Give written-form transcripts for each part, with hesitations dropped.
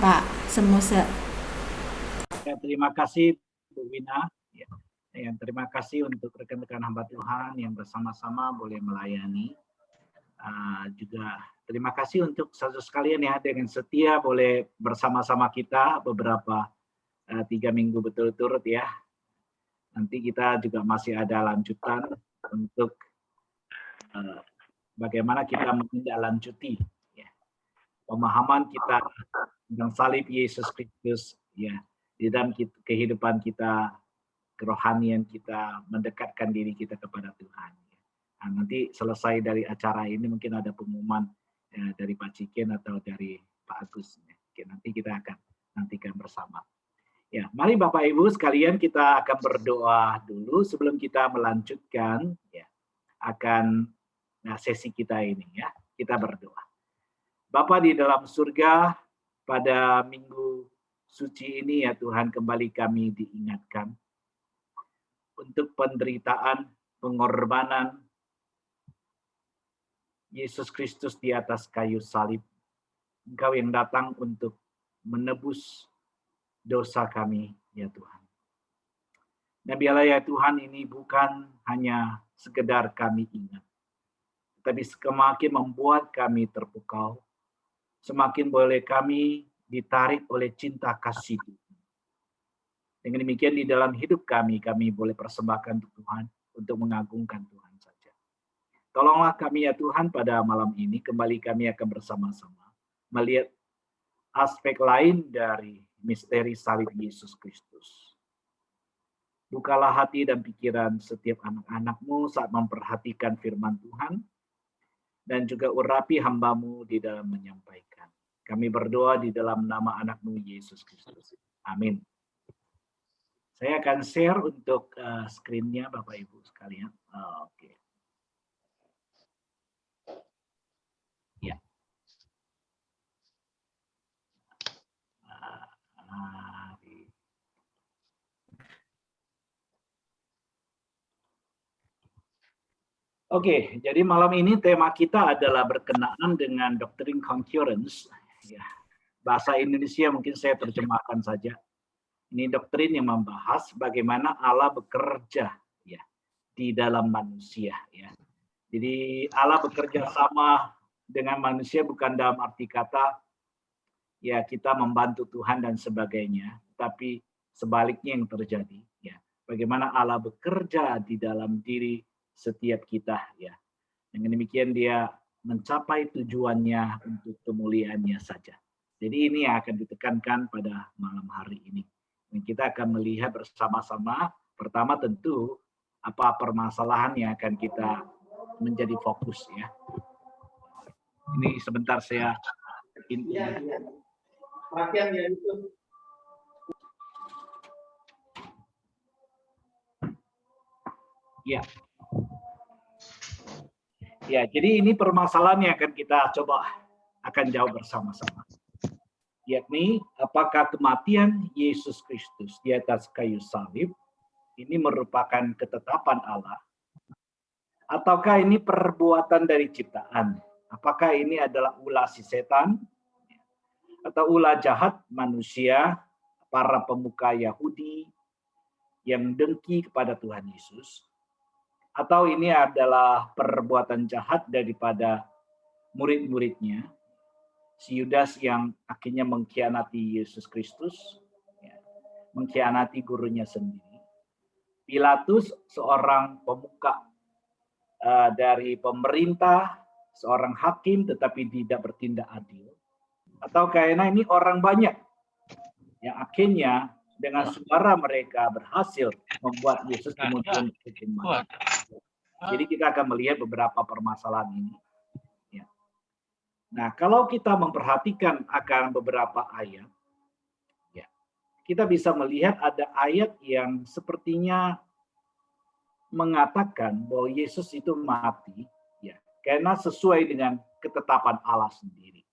Pak Semose. Ya, terima kasih Bu Wina. Ya. Terima kasih untuk rekan-rekan hamba Tuhan yang bersama-sama boleh melayani. Juga terima kasih untuk saudara sekalian ya dengan setia boleh bersama-sama kita beberapa 3 minggu betul-turut ya. Nanti kita juga masih ada lanjutan untuk bagaimana kita menindaklanjuti ya, pemahaman kita tentang salib Yesus Kristus ya di dalam kehidupan kita, kerohanian kita, mendekatkan diri kita kepada Tuhan. Nah, nanti selesai dari acara ini mungkin ada pengumuman dari Pak Ciken atau dari Pak Agus. Oke, nanti kita akan nantikan bersama. Ya, mari Bapak Ibu sekalian kita akan berdoa dulu sebelum kita melanjutkan ya akan sesi kita ini ya. Kita berdoa. Bapa di dalam surga, pada minggu suci ini ya Tuhan kembali kami diingatkan untuk penderitaan, pengorbanan Yesus Kristus di atas kayu salib. Engkau yang datang untuk menebus dosa kami, ya Tuhan. Dan biarlah ya Tuhan ini bukan hanya sekedar kami ingat, tapi semakin membuat kami terpukau, semakin boleh kami ditarik oleh cinta kasih Tuhan. Dengan demikian di dalam hidup kami boleh persembahkan untuk Tuhan, untuk mengagungkan Tuhan saja. Tolonglah kami ya Tuhan pada malam ini, kembali kami akan bersama-sama melihat aspek lain dari misteri salib Yesus Kristus. Bukalah hati dan pikiran setiap anak-anak-Mu saat memperhatikan firman Tuhan, dan juga urapi hamba-Mu di dalam menyampaikan. Kami berdoa di dalam nama anak-Mu Yesus Kristus. Amin. Saya akan share untuk screen-nya Bapak Ibu sekalian. Oke. Ya. Oke, jadi malam ini tema kita adalah berkenaan dengan doktrin concurrence. Ya, bahasa Indonesia mungkin saya terjemahkan saja. Ini doktrin yang membahas bagaimana Allah bekerja ya di dalam manusia ya. Jadi Allah bekerja sama dengan manusia bukan dalam arti kata ya kita membantu Tuhan dan sebagainya, tapi sebaliknya yang terjadi ya. Bagaimana Allah bekerja di dalam diri setiap kita ya. Dengan demikian dia mencapai tujuannya untuk kemuliaannya saja. Jadi ini yang akan ditekankan pada malam hari ini. Dan kita akan melihat bersama-sama, pertama tentu apa permasalahan yang akan kita menjadi fokus ya. Ini sebentar saya perhatian ya itu. Ya. Ya, jadi ini permasalahan yang akan kita coba akan jawab bersama-sama. Yakni apakah kematian Yesus Kristus di atas kayu salib ini merupakan ketetapan Allah ataukah ini perbuatan dari ciptaan? Apakah ini adalah ulah si setan atau ulah jahat manusia, para pemuka Yahudi yang dengki kepada Tuhan Yesus? Atau ini adalah perbuatan jahat daripada murid-muridnya, si Yudas yang akhirnya mengkhianati Yesus Kristus, mengkhianati gurunya sendiri. Pilatus seorang pemuka dari pemerintah, seorang hakim tetapi tidak bertindak adil. Atau karena ini orang banyak yang akhirnya dengan suara mereka berhasil membuat Yesus kemudian dihukum mati. Jadi kita akan melihat beberapa permasalahan ini. Ya. Nah, kalau kita memperhatikan akan beberapa ayat, ya, kita bisa melihat ada ayat yang sepertinya mengatakan bahwa Yesus itu mati, ya, karena sesuai dengan ketetapan Allah sendiri.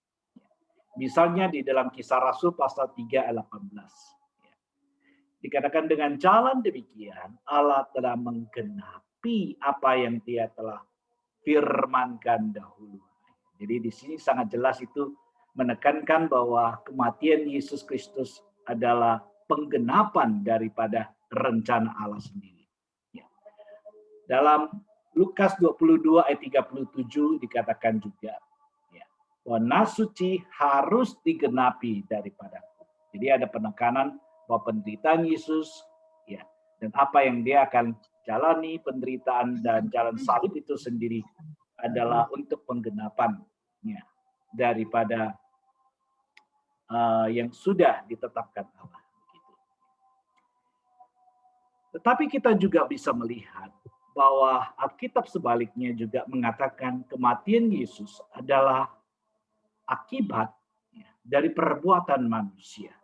Misalnya di dalam Kisah Rasul pasal 3 ayat 18. Ya. Dikatakan dengan jalan demikian Allah telah menggenapi apa yang Dia telah firmankan dahulu. Jadi di sini sangat jelas itu menekankan bahwa kematian Yesus Kristus adalah penggenapan daripada rencana Allah sendiri. Ya. Dalam Lukas 22 ayat 37 dikatakan juga ya, bahwa nas suci harus digenapi daripadaku. Jadi ada penekanan bahwa penderitaan Yesus ya, dan apa yang dia akan jalani, penderitaan dan jalan salib itu sendiri adalah untuk penggenapan ya, daripada yang sudah ditetapkan Allah. Tetapi kita juga bisa melihat bahwa Alkitab sebaliknya juga mengatakan kematian Yesus adalah akibat dari perbuatan manusia.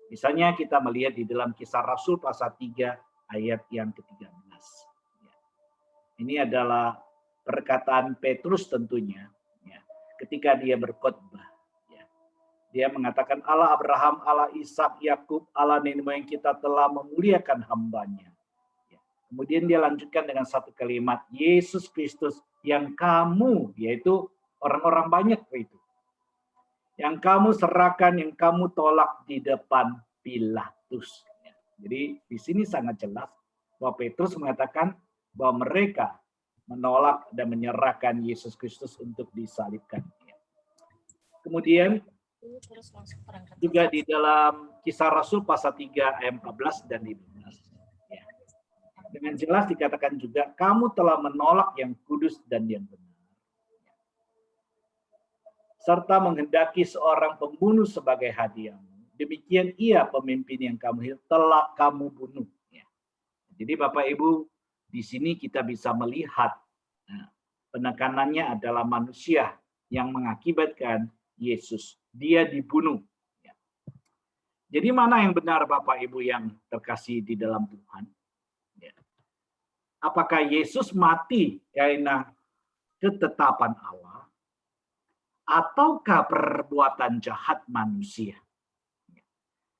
Misalnya kita melihat di dalam Kisah Rasul pasal 3 ayat yang ke-13. Ini adalah perkataan Petrus tentunya ketika dia berkhotbah. Dia mengatakan Allah Abraham, Allah Ishak, Yakub, Allah nenek moyang kita telah memuliakan hambanya. Kemudian dia lanjutkan dengan satu kalimat, Yesus Kristus yang kamu, yaitu orang-orang banyak itu, yang kamu serahkan, yang kamu tolak di depan Pilatus. Jadi di sini sangat jelas bahwa Petrus mengatakan bahwa mereka menolak dan menyerahkan Yesus Kristus untuk disalibkan. Kemudian juga di dalam Kisah Rasul pasal 3 ayat 14 dan 15. Ya. Dengan jelas dikatakan juga, kamu telah menolak yang kudus dan yang benar. Serta menghendaki seorang pembunuh sebagai hadiahmu. Demikian ia pemimpin yang kamu telah kamu bunuh. Ya. Jadi Bapak Ibu, di sini kita bisa melihat penekanannya adalah manusia yang mengakibatkan Yesus. Dia dibunuh. Jadi mana yang benar Bapak Ibu yang terkasih di dalam Tuhan? Apakah Yesus mati karena ketetapan Allah? Ataukah perbuatan jahat manusia?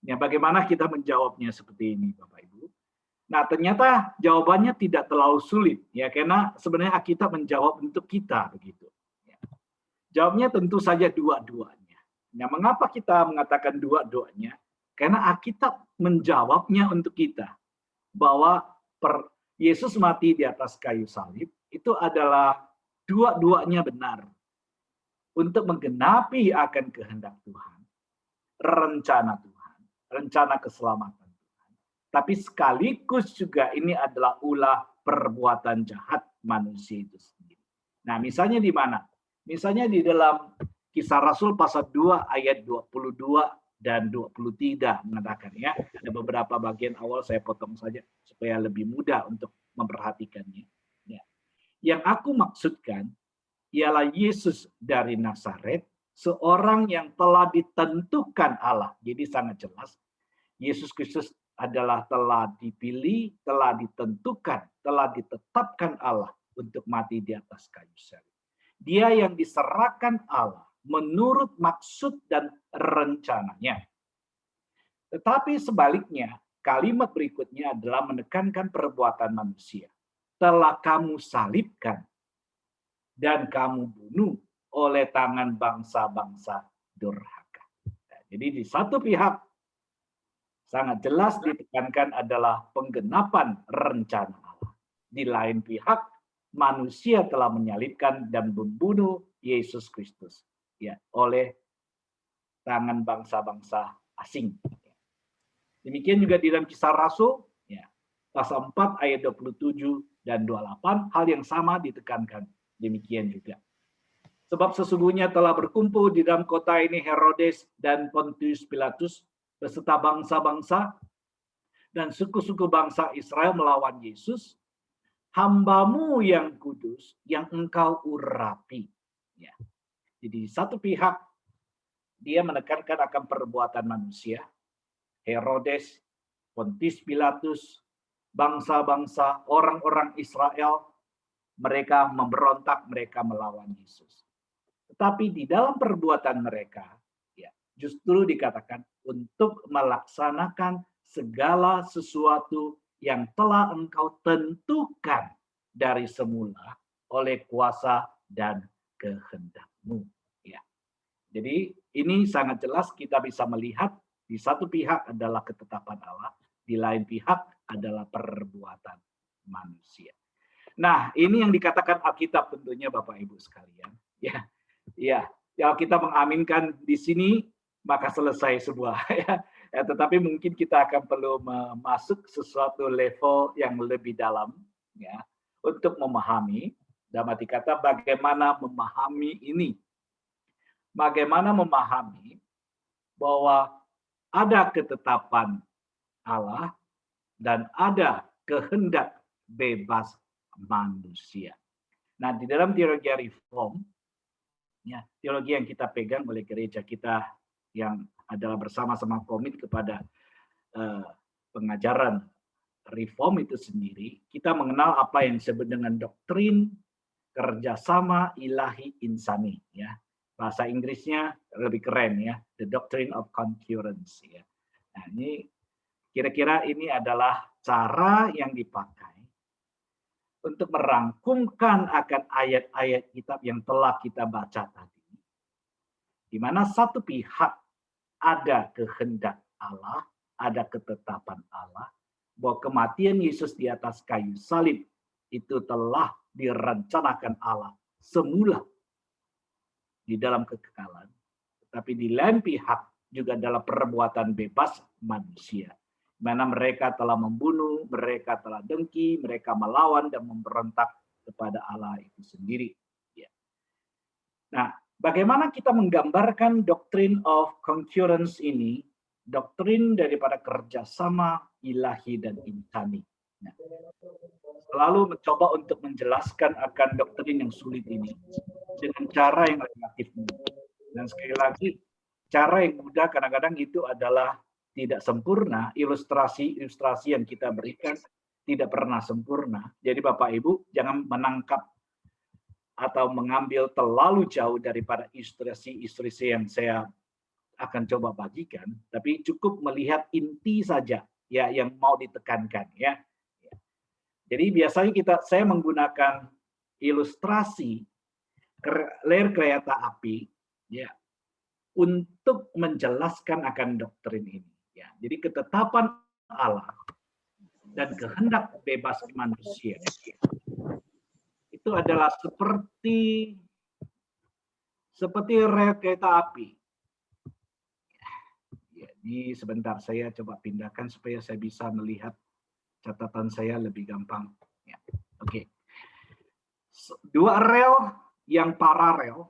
Ya, bagaimana kita menjawabnya seperti ini Bapak Ibu? Nah ternyata jawabannya tidak terlalu sulit. Ya, karena sebenarnya Alkitab menjawab untuk kita begitu. Jawabnya tentu saja dua-duanya. Nah, mengapa kita mengatakan dua-duanya? Karena Alkitab menjawabnya untuk kita bahwa Yesus mati di atas kayu salib itu adalah dua-duanya benar untuk menggenapi akan kehendak Tuhan, rencana Tuhan, rencana keselamatan Tuhan. Tapi sekaligus juga ini adalah ulah perbuatan jahat manusia itu sendiri. Nah, misalnya di mana? Misalnya di dalam Kisah Rasul pasal 2 ayat 22 dan 23 mengatakan ya. Ada beberapa bagian awal saya potong saja supaya lebih mudah untuk memperhatikannya. Ya. Yang aku maksudkan ialah Yesus dari Nazaret, seorang yang telah ditentukan Allah. Jadi sangat jelas Yesus Kristus adalah telah dipilih, telah ditentukan, telah ditetapkan Allah untuk mati di atas kayu salib. Dia yang diserahkan Allah menurut maksud dan rencananya. Tetapi sebaliknya, kalimat berikutnya adalah menekankan perbuatan manusia. Telah kamu salibkan dan kamu bunuh oleh tangan bangsa-bangsa durhaka. Nah, jadi di satu pihak sangat jelas ditekankan adalah penggenapan rencana Allah. Di lain pihak, manusia telah menyalibkan dan membunuh Yesus Kristus ya oleh tangan bangsa-bangsa asing. Demikian juga di dalam Kisah Rasul ya pasal 4 ayat 27 dan 28 hal yang sama ditekankan. Demikian juga. Sebab sesungguhnya telah berkumpul di dalam kota ini Herodes dan Pontius Pilatus beserta bangsa-bangsa dan suku-suku bangsa Israel melawan Yesus, hambamu yang kudus, yang engkau urapi. Ya. Jadi satu pihak dia menekankan akan perbuatan manusia, Herodes, Pontius Pilatus, bangsa-bangsa, orang-orang Israel, mereka memberontak, mereka melawan Yesus. Tetapi di dalam perbuatan mereka, ya, justru dikatakan untuk melaksanakan segala sesuatu yang telah engkau tentukan dari semula oleh kuasa dan kehendakmu. Ya. Jadi ini sangat jelas kita bisa melihat di satu pihak adalah ketetapan Allah, di lain pihak adalah perbuatan manusia. Nah, ini yang dikatakan Alkitab tentunya Bapak Ibu sekalian. Ya, ya, ya kita mengaminkan di sini maka selesai sebuah ya. Ya, tetapi mungkin kita akan perlu masuk sesuatu level yang lebih dalam ya untuk memahami, dalam arti kata bagaimana memahami ini. Bagaimana memahami bahwa ada ketetapan Allah dan ada kehendak bebas manusia. Nah, di dalam teologi reform, ya, teologi yang kita pegang oleh gereja kita yang adalah bersama-sama komit kepada pengajaran reform itu sendiri, kita mengenal apa yang disebut dengan doktrin kerjasama ilahi insani. Ya, bahasa Inggrisnya lebih keren ya, the doctrine of concurrence. Ya. Nah, ini kira-kira ini adalah cara yang dipakai untuk merangkumkan akan ayat-ayat kitab yang telah kita baca tadi. Di mana satu pihak ada kehendak Allah, ada ketetapan Allah, bahwa kematian Yesus di atas kayu salib itu telah direncanakan Allah semula di dalam kekekalan. Tetapi di lain pihak juga adalah perbuatan bebas manusia. Di mana mereka telah membunuh, mereka telah dengki, mereka melawan dan memberontak kepada Allah itu sendiri. Ya. Nah, bagaimana kita menggambarkan doctrine of concurrence ini, doktrin daripada kerjasama ilahi dan insani. Nah, selalu mencoba untuk menjelaskan akan doktrin yang sulit ini dengan cara yang relatif mudah. Dan sekali lagi, cara yang mudah kadang-kadang itu adalah tidak sempurna, ilustrasi yang kita berikan tidak pernah sempurna. Jadi Bapak Ibu jangan menangkap atau mengambil terlalu jauh daripada ilustrasi yang saya akan coba bagikan, tapi cukup melihat inti saja ya yang mau ditekankan ya. Jadi biasanya saya menggunakan ilustrasi ler kereta api ya untuk menjelaskan akan doktrin ini ya. Jadi ketetapan Allah dan kehendak bebas manusia itu adalah seperti rel kereta api. Jadi sebentar saya coba pindahkan supaya saya bisa melihat catatan saya lebih gampang. Ya. Oke. Dua rel yang paralel,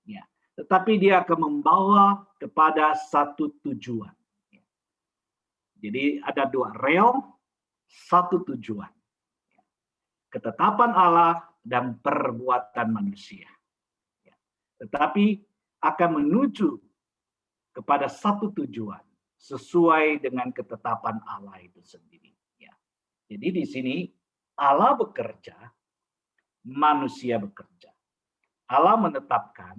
ya. Tetapi dia akan membawa kepada satu tujuan. Ya. Jadi ada dua rel, satu tujuan. Ya. Ketetapan Allah dan perbuatan manusia. Ya. Tetapi akan menuju kepada satu tujuan sesuai dengan ketetapan Allah itu sendiri. Ya. Jadi di sini Allah bekerja, manusia bekerja. Allah menetapkan,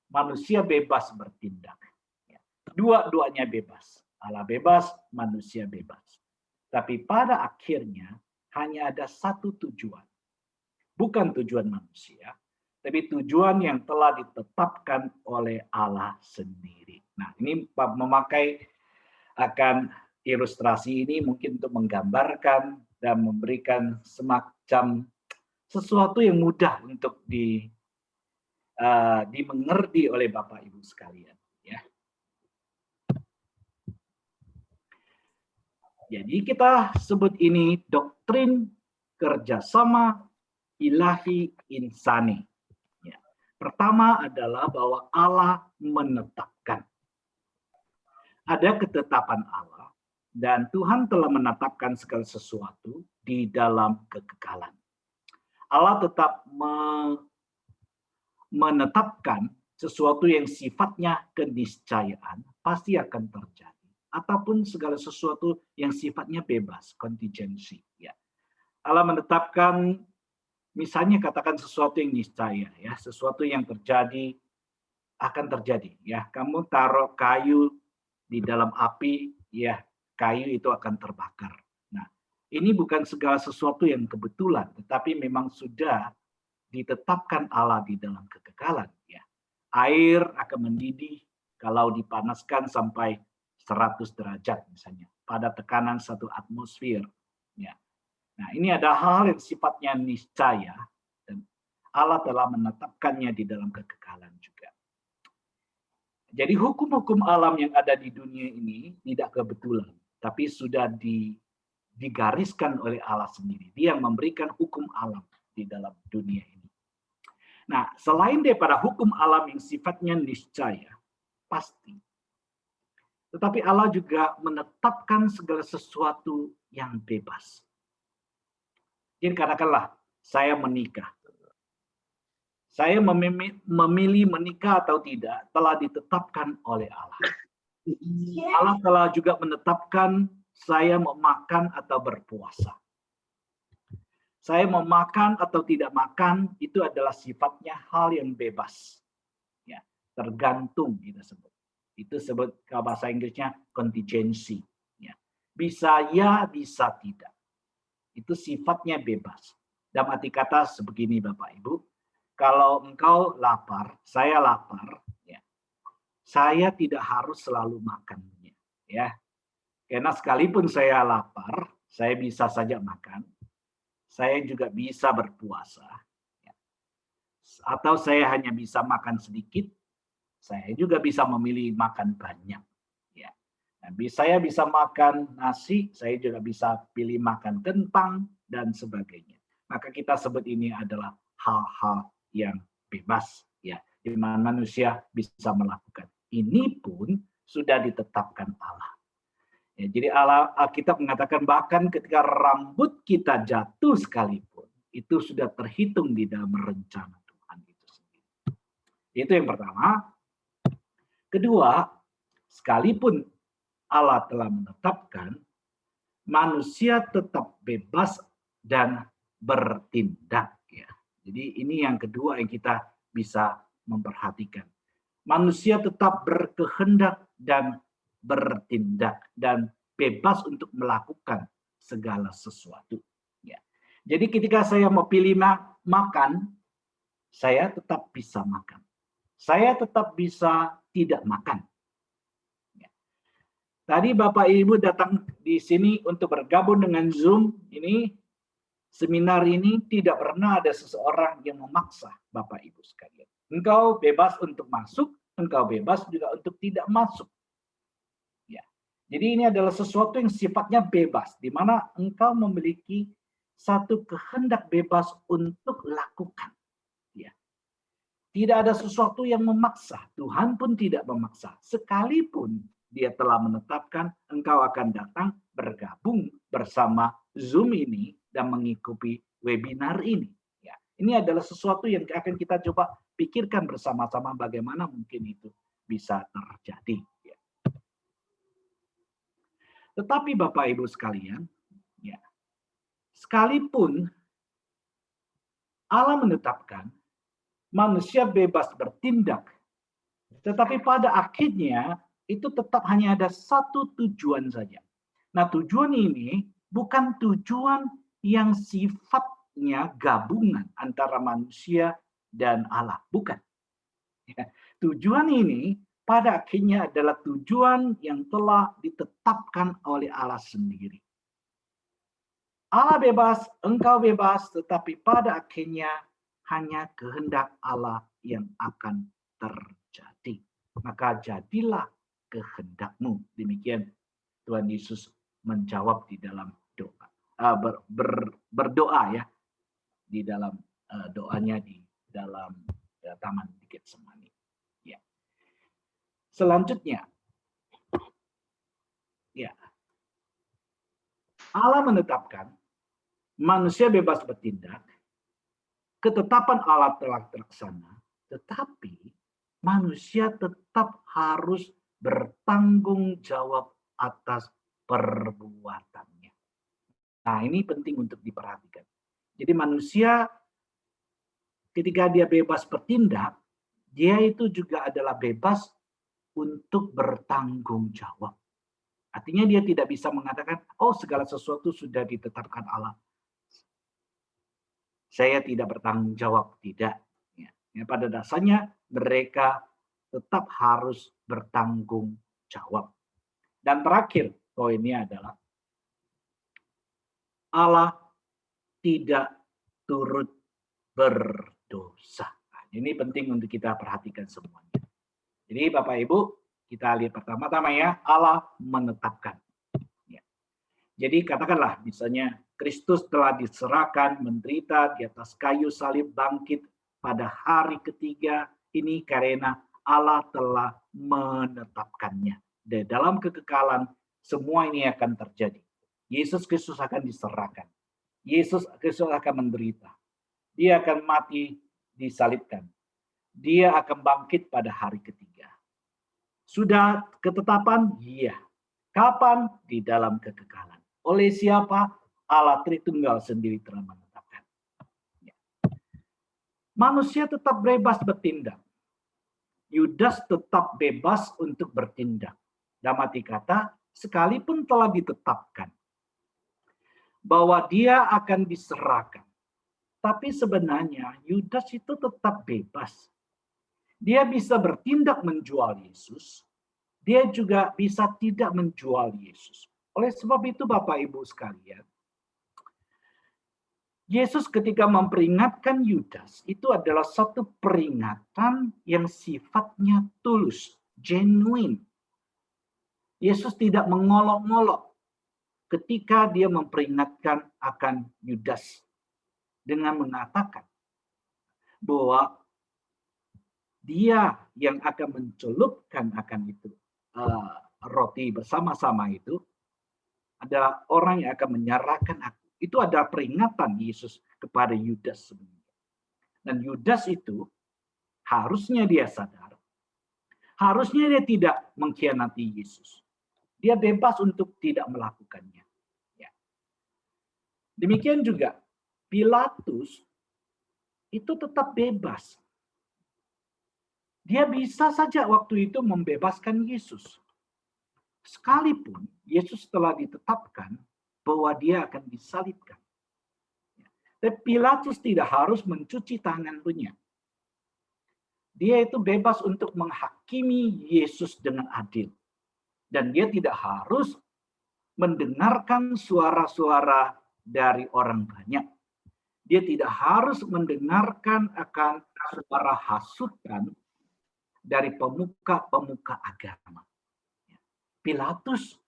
manusia bebas bertindak. Ya. Dua-duanya bebas. Allah bebas, manusia bebas. Tapi pada akhirnya hanya ada satu tujuan. Bukan tujuan manusia, tapi tujuan yang telah ditetapkan oleh Allah sendiri. Nah, ini memakai akan ilustrasi ini mungkin untuk menggambarkan dan memberikan semacam sesuatu yang mudah untuk dimengerti oleh Bapak Ibu sekalian. Ya. Jadi kita sebut ini doktrin kerjasama ilahi insani. Ya. Pertama adalah bahwa Allah menetapkan. Ada ketetapan Allah dan Tuhan telah menetapkan segala sesuatu di dalam kekekalan. Allah tetap menetapkan sesuatu yang sifatnya keniscayaan pasti akan terjadi, ataupun segala sesuatu yang sifatnya bebas, kontingensi. Ya. Allah menetapkan, misalnya katakan sesuatu yang niscaya, ya, sesuatu yang terjadi akan terjadi. Ya, kamu taruh kayu di dalam api, ya kayu itu akan terbakar. Nah, ini bukan segala sesuatu yang kebetulan, tetapi memang sudah ditetapkan Allah di dalam kekekalan. Ya, Air akan mendidih kalau dipanaskan sampai 100 derajat misalnya pada tekanan satu atmosfer. Ya. Nah, ini ada hal yang sifatnya niscaya dan Allah telah menetapkannya di dalam kekekalan juga. Jadi hukum-hukum alam yang ada di dunia ini tidak kebetulan, tapi sudah digariskan oleh Allah sendiri. Dia yang memberikan hukum alam di dalam dunia ini. Nah, selain daripada hukum alam yang sifatnya niscaya, pasti. Tetapi Allah juga menetapkan segala sesuatu yang bebas. Jadi katakanlah, saya menikah. Saya memilih menikah atau tidak telah ditetapkan oleh Allah. Allah telah juga menetapkan saya memakan atau berpuasa. Saya memakan atau tidak makan itu adalah sifatnya hal yang bebas. Ya, tergantung kita sebut. Itu sebut kalau bahasa Inggrisnya contingency. Ya. Bisa ya, bisa tidak. Itu sifatnya bebas. Dalam arti kata sebegini Bapak Ibu, kalau engkau lapar, saya lapar, ya, saya tidak harus selalu makannya. Ya. Karena sekalipun saya lapar, saya bisa saja makan. Saya juga bisa berpuasa. Atau saya hanya bisa makan sedikit, saya juga bisa memilih makan banyak. Ya. Saya bisa makan nasi, saya juga bisa pilih makan kentang, dan sebagainya. Maka kita sebut ini adalah hal-hal yang bebas. Ya, di mana manusia bisa melakukan. Ini pun sudah ditetapkan Allah. Ya, jadi Alkitab mengatakan bahkan ketika rambut kita jatuh sekalipun, itu sudah terhitung di dalam rencana Tuhan itu sendiri. Itu yang pertama. Kedua, sekalipun Allah telah menetapkan, manusia tetap bebas dan bertindak. Ya. Jadi ini yang kedua yang kita bisa memperhatikan. Manusia tetap berkehendak dan bertindak dan bebas untuk melakukan segala sesuatu. Ya. Jadi ketika saya mau pilih makan, saya tetap bisa makan. Saya tetap bisa tidak makan. Ya. Tadi Bapak Ibu datang di sini untuk bergabung dengan Zoom ini, seminar ini tidak pernah ada seseorang yang memaksa Bapak Ibu sekalian. Engkau bebas untuk masuk, engkau bebas juga untuk tidak masuk. Jadi ini adalah sesuatu yang sifatnya bebas, di mana engkau memiliki satu kehendak bebas untuk lakukan. Ya. Tidak ada sesuatu yang memaksa, Tuhan pun tidak memaksa. Sekalipun Dia telah menetapkan engkau akan datang bergabung bersama Zoom ini dan mengikuti webinar ini. Ya. Ini adalah sesuatu yang akan kita coba pikirkan bersama-sama bagaimana mungkin itu bisa terjadi. Tetapi Bapak Ibu sekalian, ya, sekalipun Allah menetapkan manusia bebas bertindak, tetapi pada akhirnya itu tetap hanya ada satu tujuan saja. Nah, tujuan ini bukan tujuan yang sifatnya gabungan antara manusia dan Allah, bukan. Ya, tujuan ini pada akhirnya adalah tujuan yang telah ditetapkan oleh Allah sendiri. Allah bebas, engkau bebas, tetapi pada akhirnya hanya kehendak Allah yang akan terjadi. Maka jadilah kehendakmu. Demikian Tuhan Yesus menjawab di dalam doa. Berdoa ya. Di dalam doanya di dalam Taman di Getsemani. Ya. Selanjutnya, ya, Allah menetapkan manusia bebas bertindak, ketetapan Allah telah terlaksana, tetapi manusia tetap harus bertanggung jawab atas perbuatannya. Nah, ini penting untuk diperhatikan. Jadi manusia ketika dia bebas bertindak, dia itu juga adalah bebas untuk bertanggung jawab. Artinya dia tidak bisa mengatakan, oh segala sesuatu sudah ditetapkan Allah. Saya tidak bertanggung jawab, tidak. Ya. Ya, pada dasarnya mereka tetap harus bertanggung jawab. Dan terakhir, poinnya adalah Allah tidak turut berdosa. Nah, ini penting untuk kita perhatikan semuanya. Jadi Bapak Ibu, kita lihat pertama-tama ya, Allah menetapkan. Ya. Jadi katakanlah misalnya Kristus telah diserahkan, menderita di atas kayu salib, bangkit pada hari ketiga ini karena Allah telah menetapkannya. Di dalam kekekalan semua ini akan terjadi. Yesus Kristus akan diserahkan. Yesus Kristus akan menderita. Dia akan mati disalibkan. Dia akan bangkit pada hari ketiga. Sudah ketetapan? Iya. Kapan? Di dalam kekekalan. Oleh siapa? Allah Tritunggal sendiri telah menetapkan. Ya. Manusia tetap bebas bertindak. Yudas tetap bebas untuk bertindak. Dalam arti kata, sekalipun telah ditetapkan bahwa dia akan diserahkan. Tapi sebenarnya Yudas itu tetap bebas. Dia bisa bertindak menjual Yesus. Dia juga bisa tidak menjual Yesus. Oleh sebab itu Bapak Ibu sekalian, Yesus ketika memperingatkan Yudas, itu adalah satu peringatan yang sifatnya tulus, genuine. Yesus tidak mengolok-ngolok ketika dia memperingatkan akan Yudas dengan mengatakan bahwa dia yang akan mencelupkan akan itu roti bersama-sama itu adalah orang yang akan menyerahkan aku. Itu adalah peringatan Yesus kepada Yudas sebenarnya. Dan Yudas itu harusnya dia sadar. Harusnya dia tidak mengkhianati Yesus. Dia bebas untuk tidak melakukannya. Ya. Demikian juga Pilatus itu tetap bebas. Dia bisa saja waktu itu membebaskan Yesus. Sekalipun Yesus telah ditetapkan bahwa dia akan disalibkan. Tapi Pilatus tidak harus mencuci tangan punya. Dia itu bebas untuk menghakimi Yesus dengan adil. Dan dia tidak harus mendengarkan suara-suara dari orang banyak. Dia tidak harus mendengarkan akan suara hasutan dari pemuka-pemuka agama. Pilatus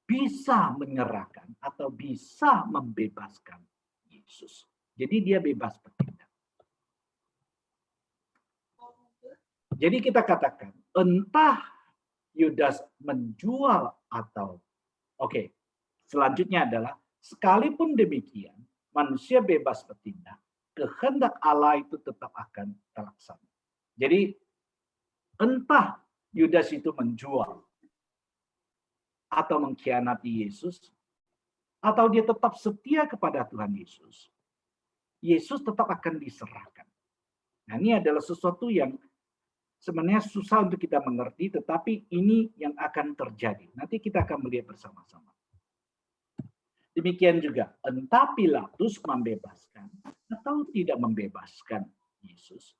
bisa menyerahkan atau bisa membebaskan Yesus. Jadi dia bebas bertindak. Jadi kita katakan, entah Yudas menjual atau selanjutnya adalah sekalipun demikian, manusia bebas bertindak, kehendak Allah itu tetap akan terlaksana. Jadi entah Yudas itu menjual atau mengkhianati Yesus, atau dia tetap setia kepada Tuhan Yesus, Yesus tetap akan diserahkan. Nah, ini adalah sesuatu yang sebenarnya susah untuk kita mengerti, tetapi ini yang akan terjadi. Nanti kita akan melihat bersama-sama. Demikian juga, entah Pilatus membebaskan atau tidak membebaskan Yesus,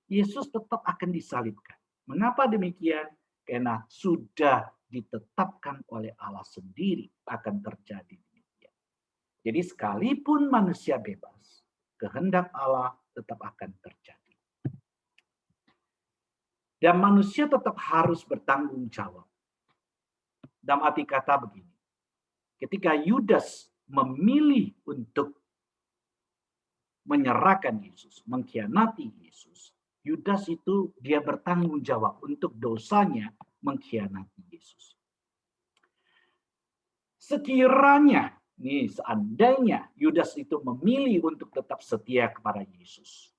Yesus tetap akan disalibkan. Mengapa demikian? Karena sudah ditetapkan oleh Allah sendiri akan terjadi demikian. Jadi sekalipun manusia bebas, kehendak Allah tetap akan terjadi. Dan manusia tetap harus bertanggung jawab. Dalam arti kata begini, ketika Yudas memilih untuk menyerahkan Yesus, mengkhianati Yesus, Yudas itu dia bertanggung jawab untuk dosanya mengkhianati Yesus. Sekiranya, seandainya Yudas itu memilih untuk tetap setia kepada Yesus,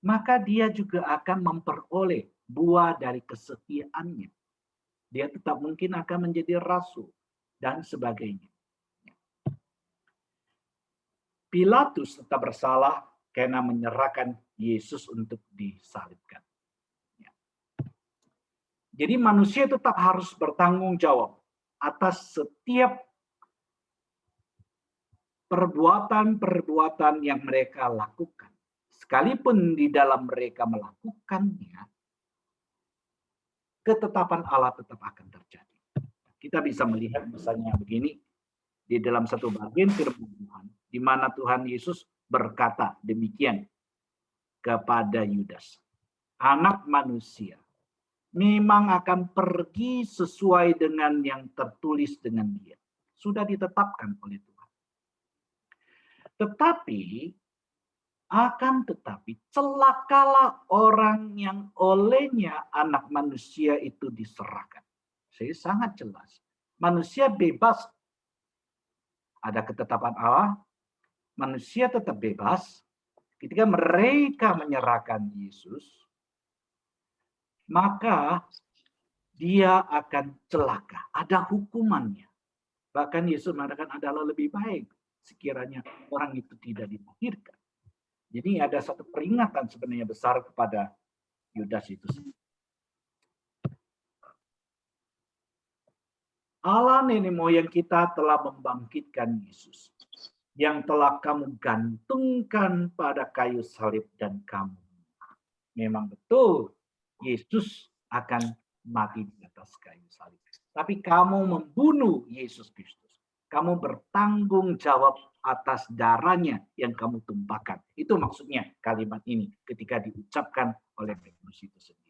maka dia juga akan memperoleh buah dari kesetiaannya. Dia tetap mungkin akan menjadi rasul dan sebagainya. Pilatus tetap bersalah karena menyerahkan Yesus untuk disalibkan. Jadi manusia tetap harus bertanggung jawab atas setiap perbuatan-perbuatan yang mereka lakukan. sekalipun di dalam mereka melakukannya, ketetapan Allah tetap akan terjadi. Kita bisa melihat misalnya begini, di dalam satu bagian firman Tuhan, di mana Tuhan Yesus berkata demikian kepada Yudas, anak manusia memang akan pergi sesuai dengan yang tertulis dengan dia. Sudah ditetapkan oleh Tuhan. Tetapi celakalah orang yang olehnya anak manusia itu diserahkan. Saya sangat jelas. Manusia bebas. Ada ketetapan Allah. Manusia tetap bebas. Ketika mereka menyerahkan Yesus, maka dia akan celaka. Ada hukumannya. Bahkan Yesus mengatakan adalah lebih baik sekiranya orang itu tidak dilahirkan. Jadi ada satu peringatan sebenarnya besar kepada Yudas itu. Allah nenek moyang kita telah membangkitkan Yesus, yang telah kamu gantungkan pada kayu salib dan kamu. Memang betul, Yesus akan mati di atas kayu salib. Tapi kamu membunuh Yesus Kristus. Kamu bertanggung jawab atas darahnya yang kamu tumpahkan. Itu maksudnya kalimat ini ketika diucapkan oleh Petrus itu sendiri.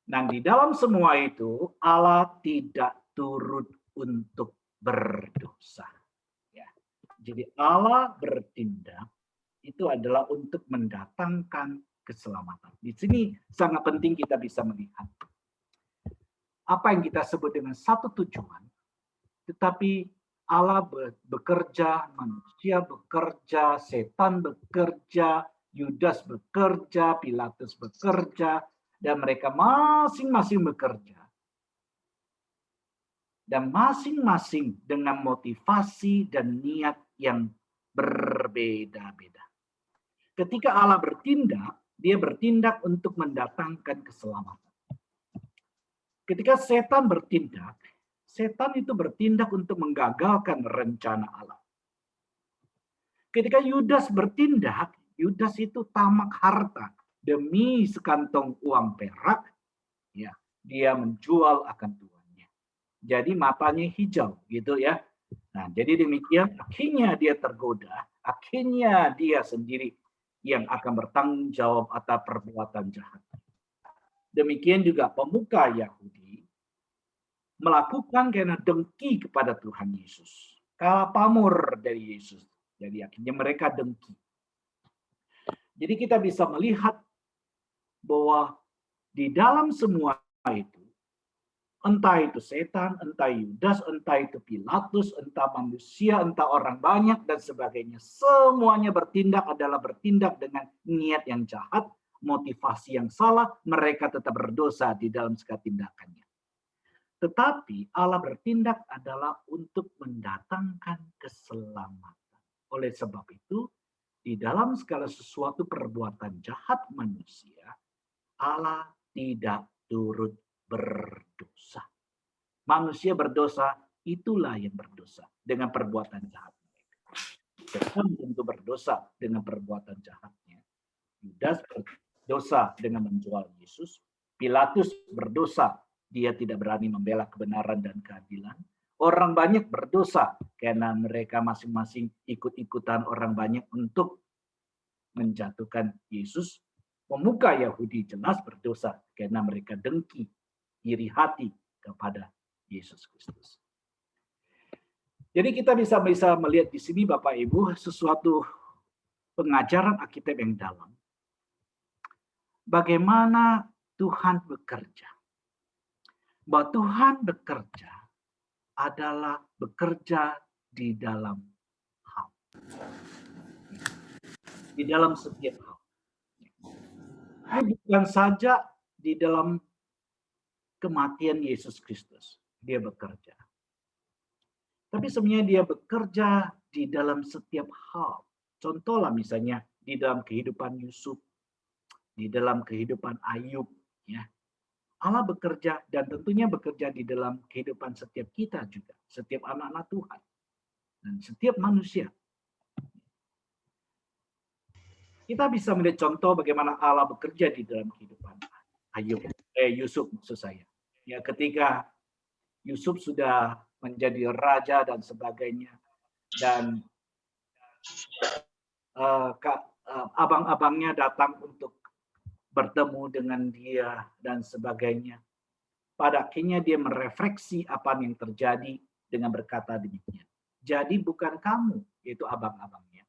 Nah, di dalam semua itu Allah tidak turut untuk berdosa. Ya. Jadi Allah bertindak itu adalah untuk mendatangkan keselamatan. Di sini sangat penting kita bisa melihat apa yang kita sebut dengan satu tujuan, tetapi Allah bekerja, manusia bekerja, setan bekerja, Yudas bekerja, Pilatus bekerja, dan mereka masing-masing bekerja. Dan masing-masing dengan motivasi dan niat yang berbeda-beda. Ketika Allah bertindak, dia bertindak untuk mendatangkan keselamatan. Ketika setan bertindak, setan itu bertindak untuk menggagalkan rencana Allah. Ketika Yudas bertindak, Yudas itu tamak harta demi sekantong uang perak, ya, dia menjual akan tuannya. Jadi matanya hijau, gitu ya. Nah, jadi demikian, akhirnya dia tergoda, akhirnya dia sendiri yang akan bertanggung jawab atas perbuatan jahat. Demikian juga pemuka Yahudi melakukan karena dengki kepada Tuhan Yesus. Kalah pamor dari Yesus. Jadi akhirnya mereka dengki. Jadi kita bisa melihat bahwa di dalam semua itu, entah itu setan, entah Yudas, entah itu Pilatus, entah manusia, entah orang banyak, dan sebagainya. Semuanya bertindak adalah bertindak dengan niat yang jahat, motivasi yang salah, mereka tetap berdosa di dalam segala tindakannya. Tetapi Allah bertindak adalah untuk mendatangkan keselamatan. Oleh sebab itu, di dalam segala sesuatu perbuatan jahat manusia, Allah tidak turut berdosa. Manusia berdosa, itulah yang berdosa dengan perbuatan jahat mereka. Setan tentu berdosa dengan perbuatan jahatnya. Yudas berdosa dengan menjual Yesus. Pilatus berdosa, dia tidak berani membela kebenaran dan keadilan. Orang banyak berdosa karena mereka masing-masing ikut-ikutan orang banyak untuk menjatuhkan Yesus. Pemuka Yahudi jelas berdosa karena mereka dengki, iri hati kepada Yesus Kristus. Jadi kita bisa melihat di sini Bapak Ibu sesuatu pengajaran Alkitab yang dalam. Bagaimana Tuhan bekerja. Bahwa Tuhan bekerja adalah bekerja di dalam hal. Di dalam setiap hal. Bukan saja di dalam kematian Yesus Kristus. Dia bekerja. Tapi sebenarnya dia bekerja di dalam setiap hal. Contohlah misalnya di dalam kehidupan Yusuf, di dalam kehidupan Ayub, ya. Allah bekerja dan tentunya bekerja di dalam kehidupan setiap kita juga, setiap anak-anak Tuhan dan setiap manusia. Kita bisa melihat contoh bagaimana Allah bekerja di dalam kehidupan Yusuf maksud saya. Ya, ketika Yusuf sudah menjadi raja dan sebagainya, dan abang-abangnya datang untuk bertemu dengan dia dan sebagainya. Pada akhirnya dia merefleksi apa yang terjadi dengan berkata demikian. Jadi bukan kamu, yaitu abang-abangnya,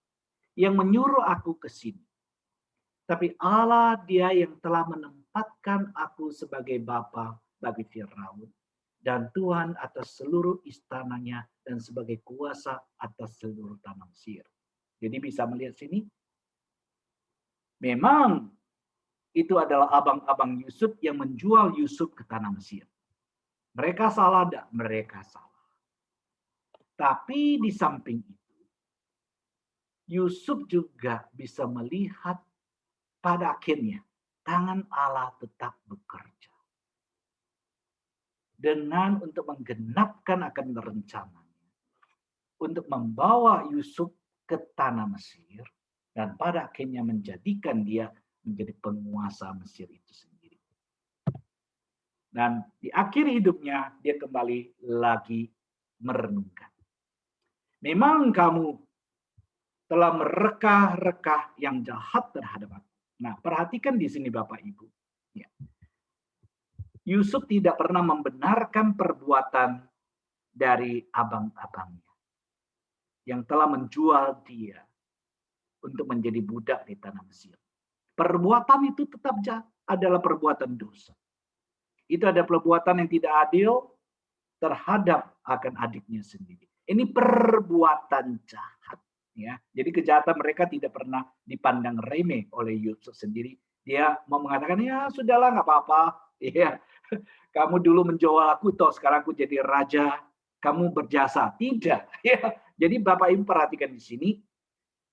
yang menyuruh aku ke sini. Tapi Allah dia yang telah menempatkan aku sebagai bapa bagi Firaun dan Tuhan atas seluruh istananya dan sebagai kuasa atas seluruh tanah Mesir. Jadi bisa melihat sini, memang itu adalah abang-abang Yusuf yang menjual Yusuf ke tanah Mesir. Mereka salah tidak? Mereka salah. Tapi di samping itu, Yusuf juga bisa melihat pada akhirnya tangan Allah tetap bekerja. Dengan untuk menggenapkan akan rencananya. Untuk membawa Yusuf ke tanah Mesir. Dan pada akhirnya menjadikan dia menjadi penguasa Mesir itu sendiri. Dan di akhir hidupnya dia kembali lagi merenungkan. Memang kamu telah mereka-reka yang jahat terhadap aku. Nah, perhatikan di sini Bapak Ibu. Ya. Yusuf tidak pernah membenarkan perbuatan dari abang-abangnya yang telah menjual dia untuk menjadi budak di tanah Mesir. Perbuatan itu tetap adalah perbuatan dosa. Itu ada perbuatan yang tidak adil terhadap akan adiknya sendiri. Ini perbuatan jahat. Ya, jadi kejahatan mereka tidak pernah dipandang remeh oleh Yusuf sendiri. Dia mau mengatakan, ya sudahlah nggak apa-apa. Ya, kamu dulu menjual aku, toh sekarang aku jadi raja. Kamu berjasa. Tidak. Ya, jadi Bapak Ibu perhatikan di sini,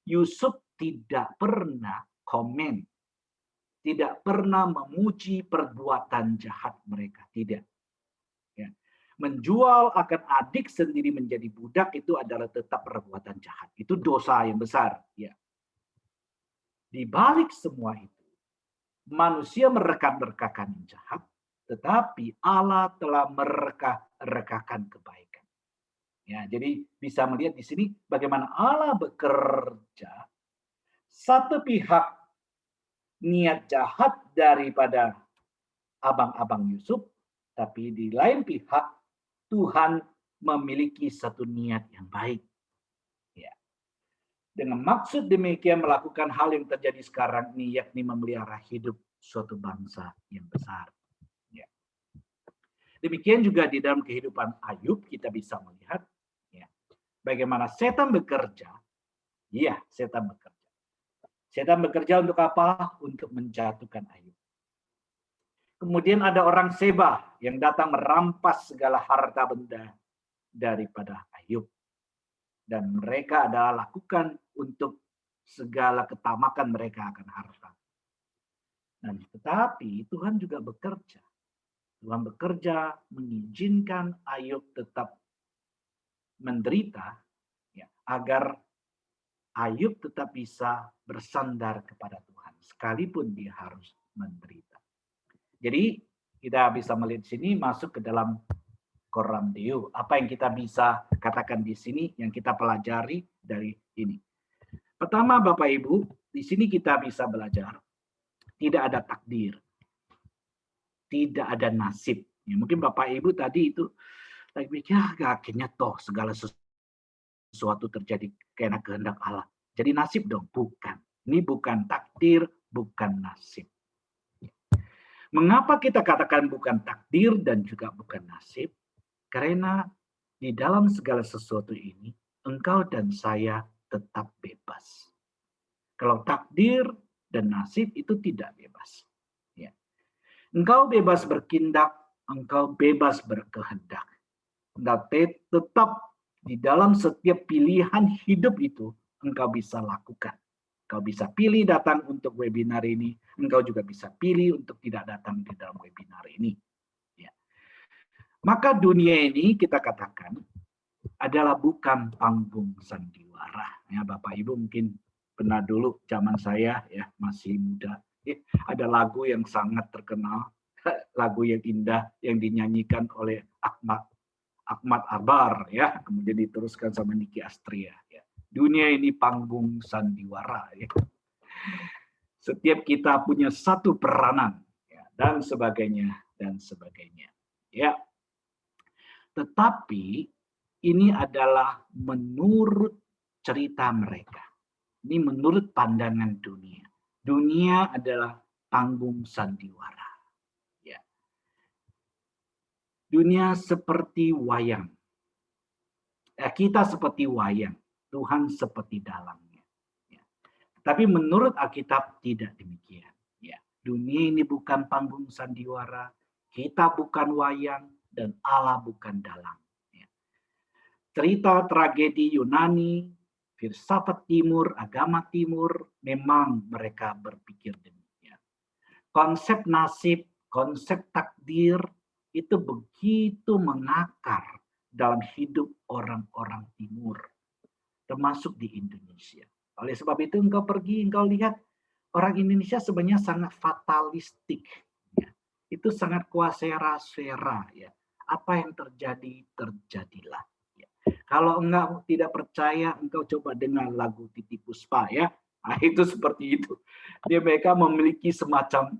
Yusuf tidak pernah komen, tidak pernah memuji perbuatan jahat mereka. Tidak. Ya. Menjual akan adik sendiri menjadi budak itu adalah tetap perbuatan jahat. Itu dosa yang besar. Ya. Di balik semua itu, manusia mereka-rekakan yang jahat, tetapi Allah telah mereka-rekakan kebaikan. Ya, jadi bisa melihat di sini bagaimana Allah bekerja. Satu pihak niat jahat daripada abang-abang Yusuf, tapi di lain pihak Tuhan memiliki satu niat yang baik. Ya. Dengan maksud demikian melakukan hal yang terjadi sekarang ini, yakni memelihara hidup suatu bangsa yang besar. Ya. Demikian juga di dalam kehidupan Ayub kita bisa melihat ya, bagaimana setan bekerja. Iya, setan bekerja. Setan bekerja untuk apa? Untuk menjatuhkan Ayub. Kemudian ada orang Seba yang datang merampas segala harta benda daripada Ayub. Dan mereka adalah lakukan untuk segala ketamakan mereka akan harta. Dan tetapi Tuhan juga bekerja. Tuhan bekerja mengizinkan Ayub tetap menderita ya, agar Ayub tetap bisa bersandar kepada Tuhan sekalipun dia harus menderita. Jadi kita bisa melihat sini masuk ke dalam Coram Deo. Apa yang kita bisa katakan di sini yang kita pelajari dari ini. Pertama Bapak Ibu, di sini kita bisa belajar tidak ada takdir. Tidak ada nasib. Ya, mungkin Bapak Ibu tadi itu lagi mikir akhirnya toh segala sesuatu terjadi karena kehendak Allah. Jadi nasib dong, bukan. Ini bukan takdir, bukan nasib. Mengapa kita katakan bukan takdir dan juga bukan nasib? Karena di dalam segala sesuatu ini, engkau dan saya tetap bebas. Kalau takdir dan nasib itu tidak bebas. Ya. Engkau bebas bertindak, engkau bebas berkehendak. Engkau tetap di dalam setiap pilihan hidup itu, engkau bisa lakukan. Engkau bisa pilih datang untuk webinar ini, engkau juga bisa pilih untuk tidak datang di dalam webinar ini. Ya. Maka dunia ini kita katakan adalah bukan panggung sandiwara. Ya, Bapak Ibu mungkin pernah dulu zaman saya ya masih muda, ada lagu yang sangat terkenal, lagu yang indah yang dinyanyikan oleh Ahmad Albar ya, kemudian diteruskan sama Niki Astria ya. Dunia ini panggung sandiwara ya. Setiap kita punya satu peranan ya, dan sebagainya dan sebagainya. Ya. Tetapi ini adalah menurut cerita mereka. Ini menurut pandangan dunia. Dunia adalah panggung sandiwara. Ya. Dunia seperti wayang. Kita seperti wayang. Tuhan seperti dalangnya. Ya. Tapi menurut Alkitab tidak demikian. Ya. Dunia ini bukan panggung sandiwara. Kita bukan wayang. Dan Allah bukan dalang. Ya. Cerita tragedi Yunani, filsafat timur, agama timur, memang mereka berpikir demikian. Konsep nasib, konsep takdir itu begitu mengakar dalam hidup orang-orang timur, termasuk di Indonesia. Oleh sebab itu engkau pergi, engkau lihat orang Indonesia sebenarnya sangat fatalistik. Ya. Itu sangat kuasera-sera. Ya. Apa yang terjadi, terjadilah. Ya. Kalau engkau tidak percaya, engkau coba dengar lagu Titi Puspa ya. Nah, itu seperti itu. Dia mereka memiliki semacam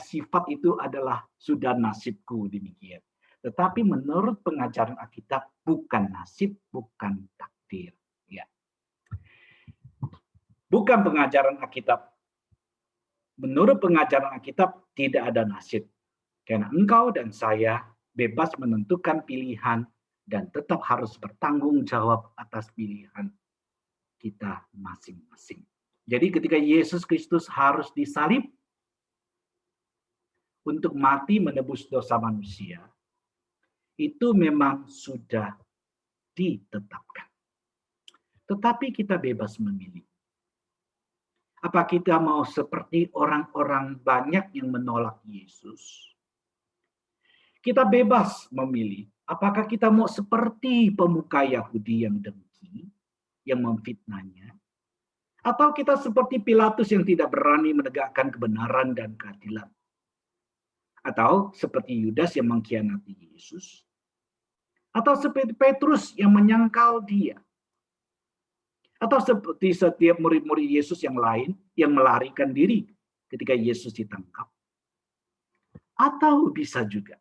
sifat itu adalah sudah nasibku demikian. Tetapi menurut pengajaran Alkitab bukan nasib, bukan takdir. Ya. Bukan pengajaran Alkitab. Menurut pengajaran Alkitab tidak ada nasib. Karena engkau dan saya bebas menentukan pilihan dan tetap harus bertanggung jawab atas pilihan kita masing-masing. Jadi ketika Yesus Kristus harus disalib untuk mati menebus dosa manusia, itu memang sudah ditetapkan. Tetapi kita bebas memilih. Apa kita mau seperti orang-orang banyak yang menolak Yesus? Kita bebas memilih. Apakah kita mau seperti pemuka Yahudi yang dengki, yang memfitnahnya? Atau kita seperti Pilatus yang tidak berani menegakkan kebenaran dan keadilan? Atau seperti Yudas yang mengkhianati Yesus? Atau seperti Petrus yang menyangkal dia? Atau seperti setiap murid-murid Yesus yang lain yang melarikan diri ketika Yesus ditangkap? Atau bisa juga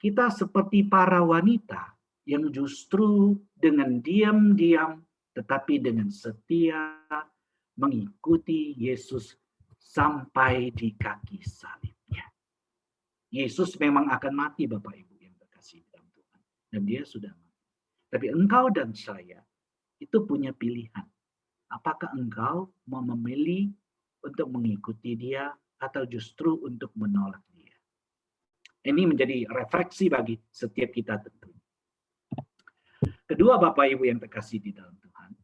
kita seperti para wanita yang justru dengan diam-diam tetapi dengan setia mengikuti Yesus sampai di kaki salibnya. Yesus memang akan mati, Bapak Ibu yang terkasih dalam Tuhan. Dan dia sudah mati. Tapi engkau dan saya itu punya pilihan. Apakah engkau mau memilih untuk mengikuti dia atau justru untuk menolak dia? Ini menjadi refleksi bagi setiap kita tentu. Kedua, Bapak Ibu yang terkasih di dalam Tuhan.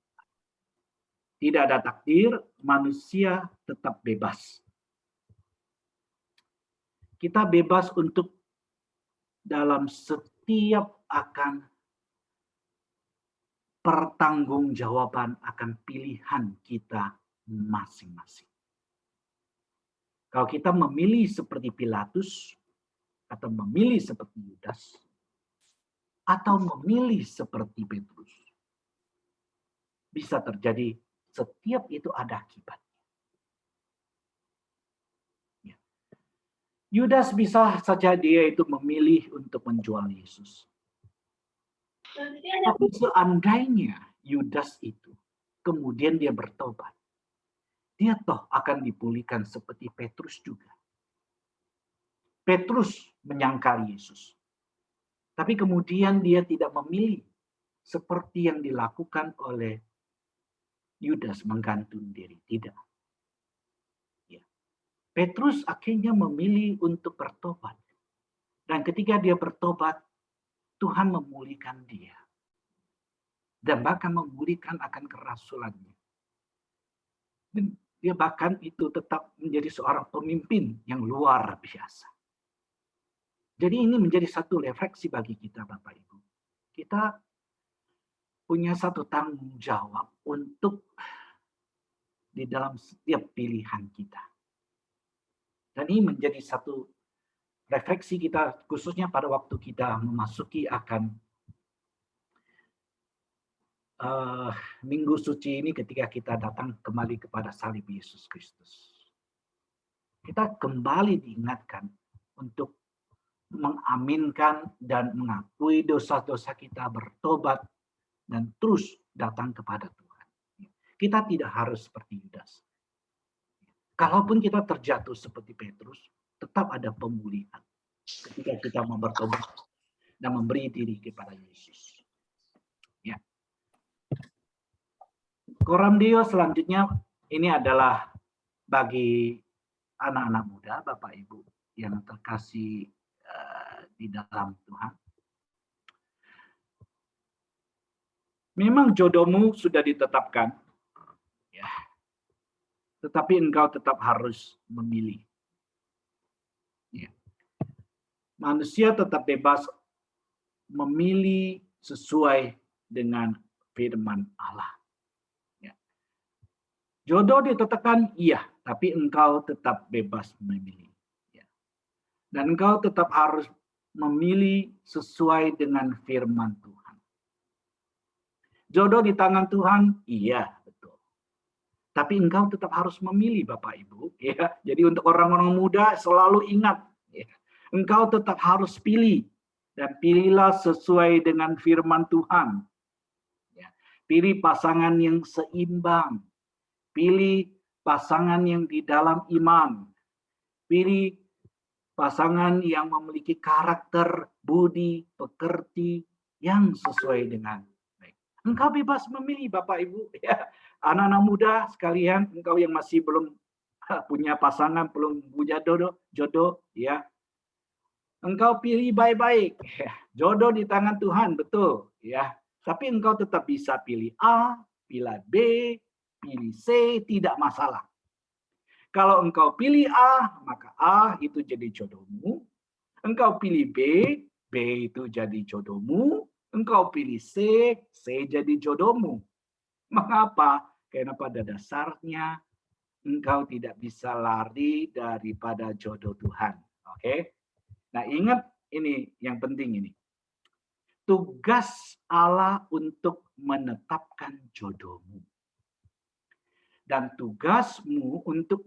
Tidak ada takdir, manusia tetap bebas. Kita bebas untuk dalam setiap akan pertanggungjawaban akan pilihan kita masing-masing. Kalau kita memilih seperti Pilatus, atau memilih seperti Yudas, atau memilih seperti Petrus, bisa terjadi setiap itu ada akibatnya. Ya. Yudas bisa saja dia itu memilih untuk menjual Yesus. Tapi seandainya Yudas itu kemudian dia bertobat, dia toh akan dipulihkan seperti Petrus juga. Petrus menyangkal Yesus. Tapi kemudian dia tidak memilih seperti yang dilakukan oleh Yudas menggantung diri. Tidak. Ya. Petrus akhirnya memilih untuk bertobat. Dan ketika dia bertobat, Tuhan memulihkan dia. Dan bahkan memulihkan akan kerasulannya. Dan dia bahkan itu tetap menjadi seorang pemimpin yang luar biasa. Jadi ini menjadi satu refleksi bagi kita Bapak Ibu. Kita punya satu tanggung jawab untuk di dalam setiap pilihan kita. Dan ini menjadi satu refleksi kita, khususnya pada waktu kita memasuki akan Minggu Suci ini, ketika kita datang kembali kepada salib Yesus Kristus. Kita kembali diingatkan untuk mengaminkan dan mengakui dosa-dosa kita, bertobat, dan terus datang kepada Tuhan. Kita tidak harus seperti Yudas. Kalaupun kita terjatuh seperti Petrus, tetap ada pemulihan ketika kita mau bertobat dan memberi diri kepada Yesus. Ya. Coram Deo selanjutnya ini adalah bagi anak-anak muda, Bapak Ibu yang terkasih di dalam Tuhan. Memang jodohmu sudah ditetapkan, ya. Tetapi engkau tetap harus memilih. Ya. Manusia tetap bebas memilih sesuai dengan firman Allah. Ya. Jodoh ditetapkan, iya, tapi engkau tetap bebas memilih. Ya. Dan engkau tetap harus memilih sesuai dengan firman Tuhan. Jodoh di tangan Tuhan, iya, betul. Tapi engkau tetap harus memilih, Bapak Ibu. Ya. Jadi untuk orang-orang muda selalu ingat, ya, engkau tetap harus pilih. Dan pilihlah sesuai dengan firman Tuhan. Ya. Pilih pasangan yang seimbang. Pilih pasangan yang di dalam iman. Pilih pasangan yang memiliki karakter, budi, pekerti yang sesuai dengan baik. Engkau bebas memilih, Bapak Ibu. Ya. Anak-anak muda sekalian, engkau yang masih belum punya pasangan, belum punya jodoh, ya. Engkau pilih baik-baik. Ya. Jodoh di tangan Tuhan, betul, ya. Tapi engkau tetap bisa pilih A, pilih B, pilih C, tidak masalah. Kalau engkau pilih A, maka A itu jadi jodohmu. Engkau pilih B, B itu jadi jodohmu. Engkau pilih C, C jadi jodohmu. Mengapa? Karena pada dasarnya engkau tidak bisa lari daripada jodoh Tuhan. Oke? Nah, ingat ini yang penting ini. Tugas Allah untuk menetapkan jodohmu. Dan tugasmu untuk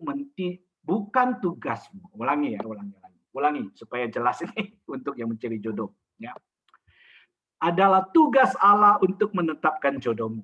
bukan tugasmu. Ulangi ya, ulangi supaya jelas ini untuk yang mencari jodoh. Ya. Adalah tugas Allah untuk menetapkan jodohmu.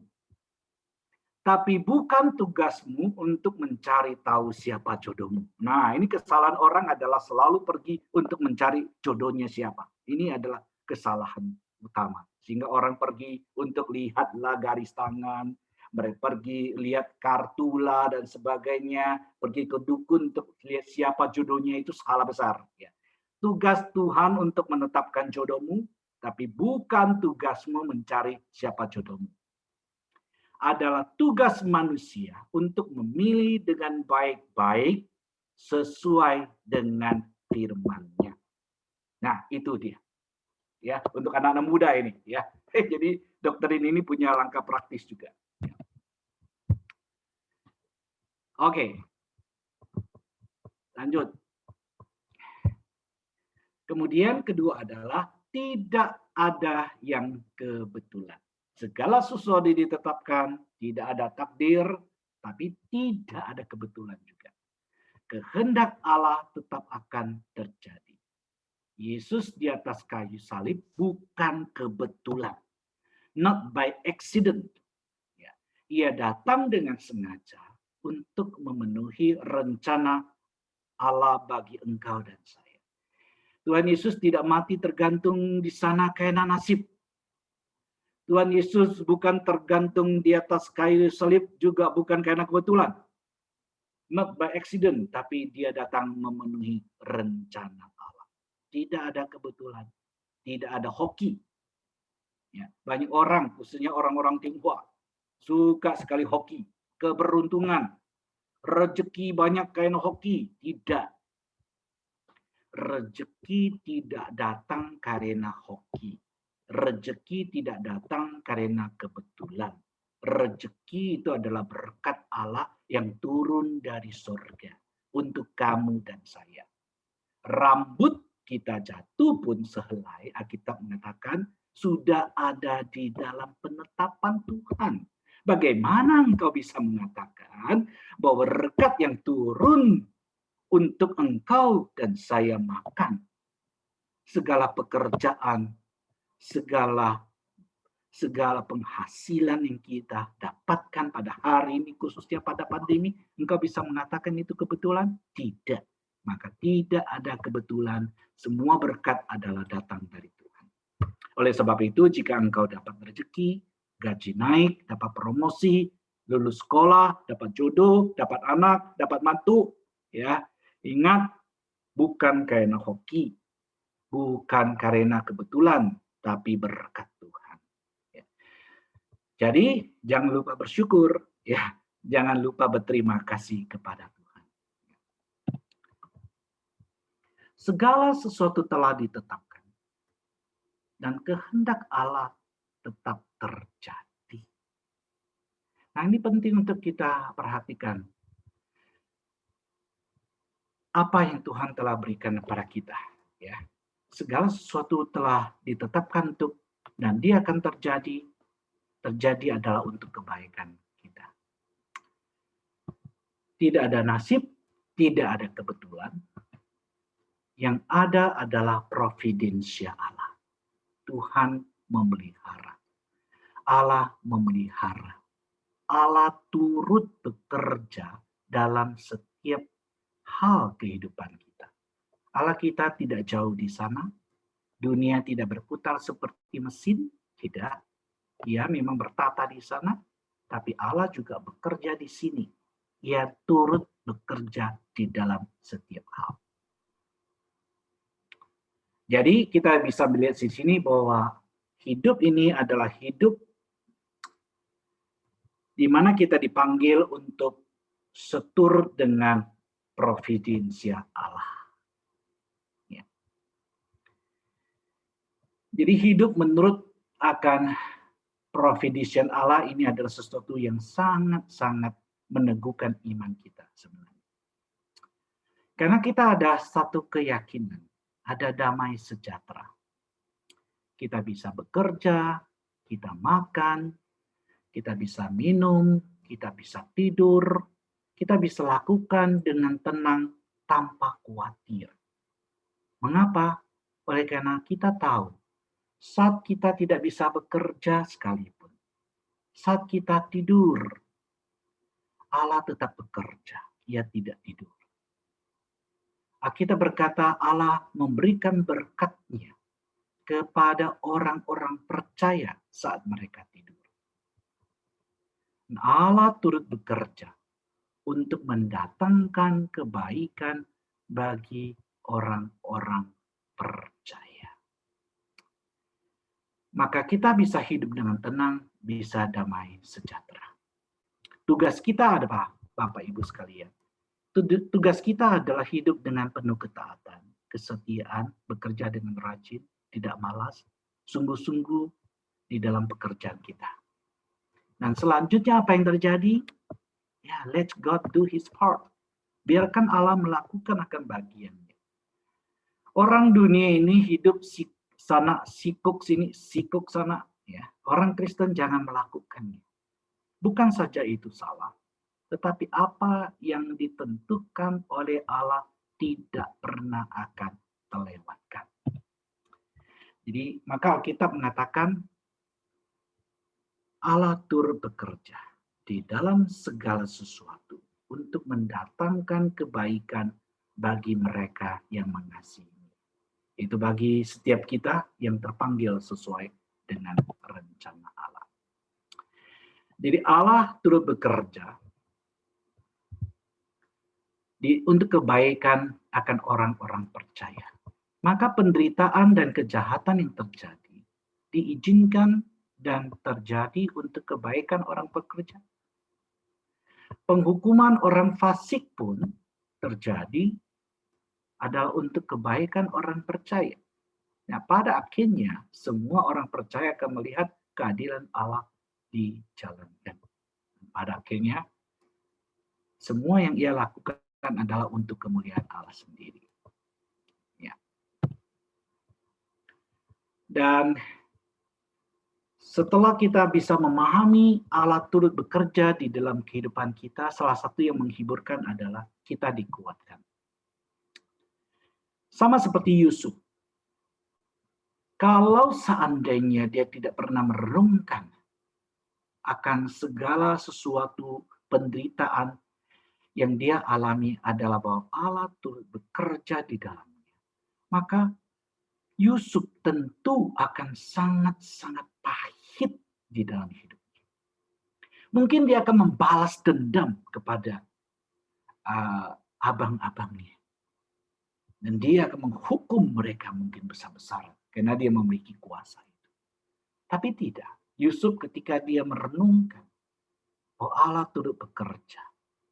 Tapi bukan tugasmu untuk mencari tahu siapa jodohmu. Nah, ini kesalahan orang adalah selalu pergi untuk mencari jodohnya siapa. Ini adalah kesalahan utama. Sehingga orang pergi untuk lihatlah garis tangan, mereka pergi lihat kartu lah dan sebagainya, pergi ke dukun untuk lihat siapa jodohnya, itu salah besar. Ya. Tugas Tuhan untuk menetapkan jodohmu, tapi bukan tugasmu mencari siapa jodohmu. Adalah tugas manusia untuk memilih dengan baik-baik sesuai dengan firman-Nya. Nah, itu dia. Ya, untuk anak-anak muda ini, ya. Jadi doktrin ini punya langkah praktis juga. Oke. Lanjut. Kemudian kedua adalah tidak ada yang kebetulan. Segala sesuatu ditetapkan, tidak ada takdir, tapi tidak ada kebetulan juga. Kehendak Allah tetap akan terjadi. Yesus di atas kayu salib bukan kebetulan. Not by accident. Ya. Ia datang dengan sengaja untuk memenuhi rencana Allah bagi engkau dan saya. Tuhan Yesus tidak mati tergantung di sana karena nasib. Tuhan Yesus bukan tergantung di atas kayu salib juga bukan karena kebetulan. Not by accident, tapi dia datang memenuhi rencana Allah. Tidak ada kebetulan, tidak ada hoki. Ya, banyak orang, khususnya orang-orang Tionghoa, suka sekali hoki, keberuntungan, rezeki banyak karena hoki. Tidak. Rezeki tidak datang karena hoki. Rezeki tidak datang karena kebetulan. Rezeki itu adalah berkat Allah yang turun dari surga untuk kamu dan saya. Rambut kita jatuh pun sehelai, Alkitab mengatakan, sudah ada di dalam penetapan Tuhan. Bagaimana engkau bisa mengatakan bahwa berkat yang turun untuk engkau dan saya makan? Segala pekerjaan, segala penghasilan yang kita dapatkan pada hari ini, khususnya pada pandemi, engkau bisa mengatakan itu kebetulan? Tidak. Maka tidak ada kebetulan, semua berkat adalah datang dari Tuhan. Oleh sebab itu, jika engkau dapat rezeki, gaji naik, dapat promosi, lulus sekolah, dapat jodoh, dapat anak, dapat mantu, ya, ingat, bukan karena hoki, bukan karena kebetulan, tapi berkat Tuhan. Jadi jangan lupa bersyukur, ya, jangan lupa berterima kasih kepada Tuhan. Segala sesuatu telah ditetapkan dan kehendak Allah tetap terjadi. Nah, ini penting untuk kita perhatikan. Apa yang Tuhan telah berikan kepada kita, ya. Segala sesuatu telah ditetapkan untuk dan dia akan terjadi adalah untuk kebaikan kita. Tidak ada nasib, tidak ada kebetulan. Yang ada adalah providensia Allah. Tuhan memelihara. Allah memelihara. Allah turut bekerja dalam setiap hal kehidupan kita. Allah kita tidak jauh di sana. Dunia tidak berputar seperti mesin, tidak. Ia memang bertata di sana, tapi Allah juga bekerja di sini. Ia turut bekerja di dalam setiap hal. Jadi kita bisa melihat di sini bahwa hidup ini adalah hidup di mana kita dipanggil untuk seturut dengan providensia Allah. Ya. Jadi hidup menurut akan providensia Allah ini adalah sesuatu yang sangat-sangat meneguhkan iman kita sebenarnya. Karena kita ada satu keyakinan, ada damai sejahtera. Kita bisa bekerja, kita makan, kita bisa minum, kita bisa tidur, kita bisa lakukan dengan tenang tanpa khawatir. Mengapa? Oleh karena kita tahu, saat kita tidak bisa bekerja sekalipun, saat kita tidur, Allah tetap bekerja, ia tidak tidur. Kita berkata Allah memberikan berkat-Nya kepada orang-orang percaya saat mereka tidur. Allah turut bekerja untuk mendatangkan kebaikan bagi orang-orang percaya. Maka kita bisa hidup dengan tenang, bisa damai sejahtera. Tugas kita adalah, Bapak Ibu sekalian, tugas kita adalah hidup dengan penuh ketaatan, kesetiaan, bekerja dengan rajin, tidak malas, sungguh-sungguh di dalam pekerjaan kita. Dan selanjutnya apa yang terjadi? Ya, let God do His part. Biarkan Allah melakukan akan bagiannya. Orang dunia ini hidup sana, sikuk sini, sikuk sana. Ya, orang Kristen jangan melakukannya. Bukan saja itu salah, tetapi apa yang ditentukan oleh Allah tidak pernah akan terlewatkan. Jadi maka Alkitab mengatakan Allah turut bekerja di dalam segala sesuatu untuk mendatangkan kebaikan bagi mereka yang mengasihi. Itu bagi setiap kita yang terpanggil sesuai dengan rencana Allah. Jadi Allah turut bekerja untuk kebaikan akan orang-orang percaya. Maka penderitaan dan kejahatan yang terjadi diizinkan dan terjadi untuk kebaikan orang pekerja. Penghukuman orang fasik pun terjadi adalah untuk kebaikan orang percaya. Nah, pada akhirnya semua orang percaya akan melihat keadilan Allah dijalankan. Pada akhirnya semua yang ia lakukan adalah untuk kemuliaan Allah sendiri. Ya. Dan setelah kita bisa memahami Allah turut bekerja di dalam kehidupan kita, salah satu yang menghiburkan adalah kita dikuatkan. Sama seperti Yusuf. Kalau seandainya dia tidak pernah merenungkan akan segala sesuatu penderitaan yang dia alami adalah bahwa Allah turut bekerja di dalamnya, maka Yusuf tentu akan sangat-sangat pahit di dalam hidupnya. Mungkin dia akan membalas dendam kepada abang-abangnya. Dan dia akan menghukum mereka mungkin besar-besaran karena dia memiliki kuasa itu. Tapi tidak. Yusuf ketika dia merenungkan bahwa Allah turut bekerja.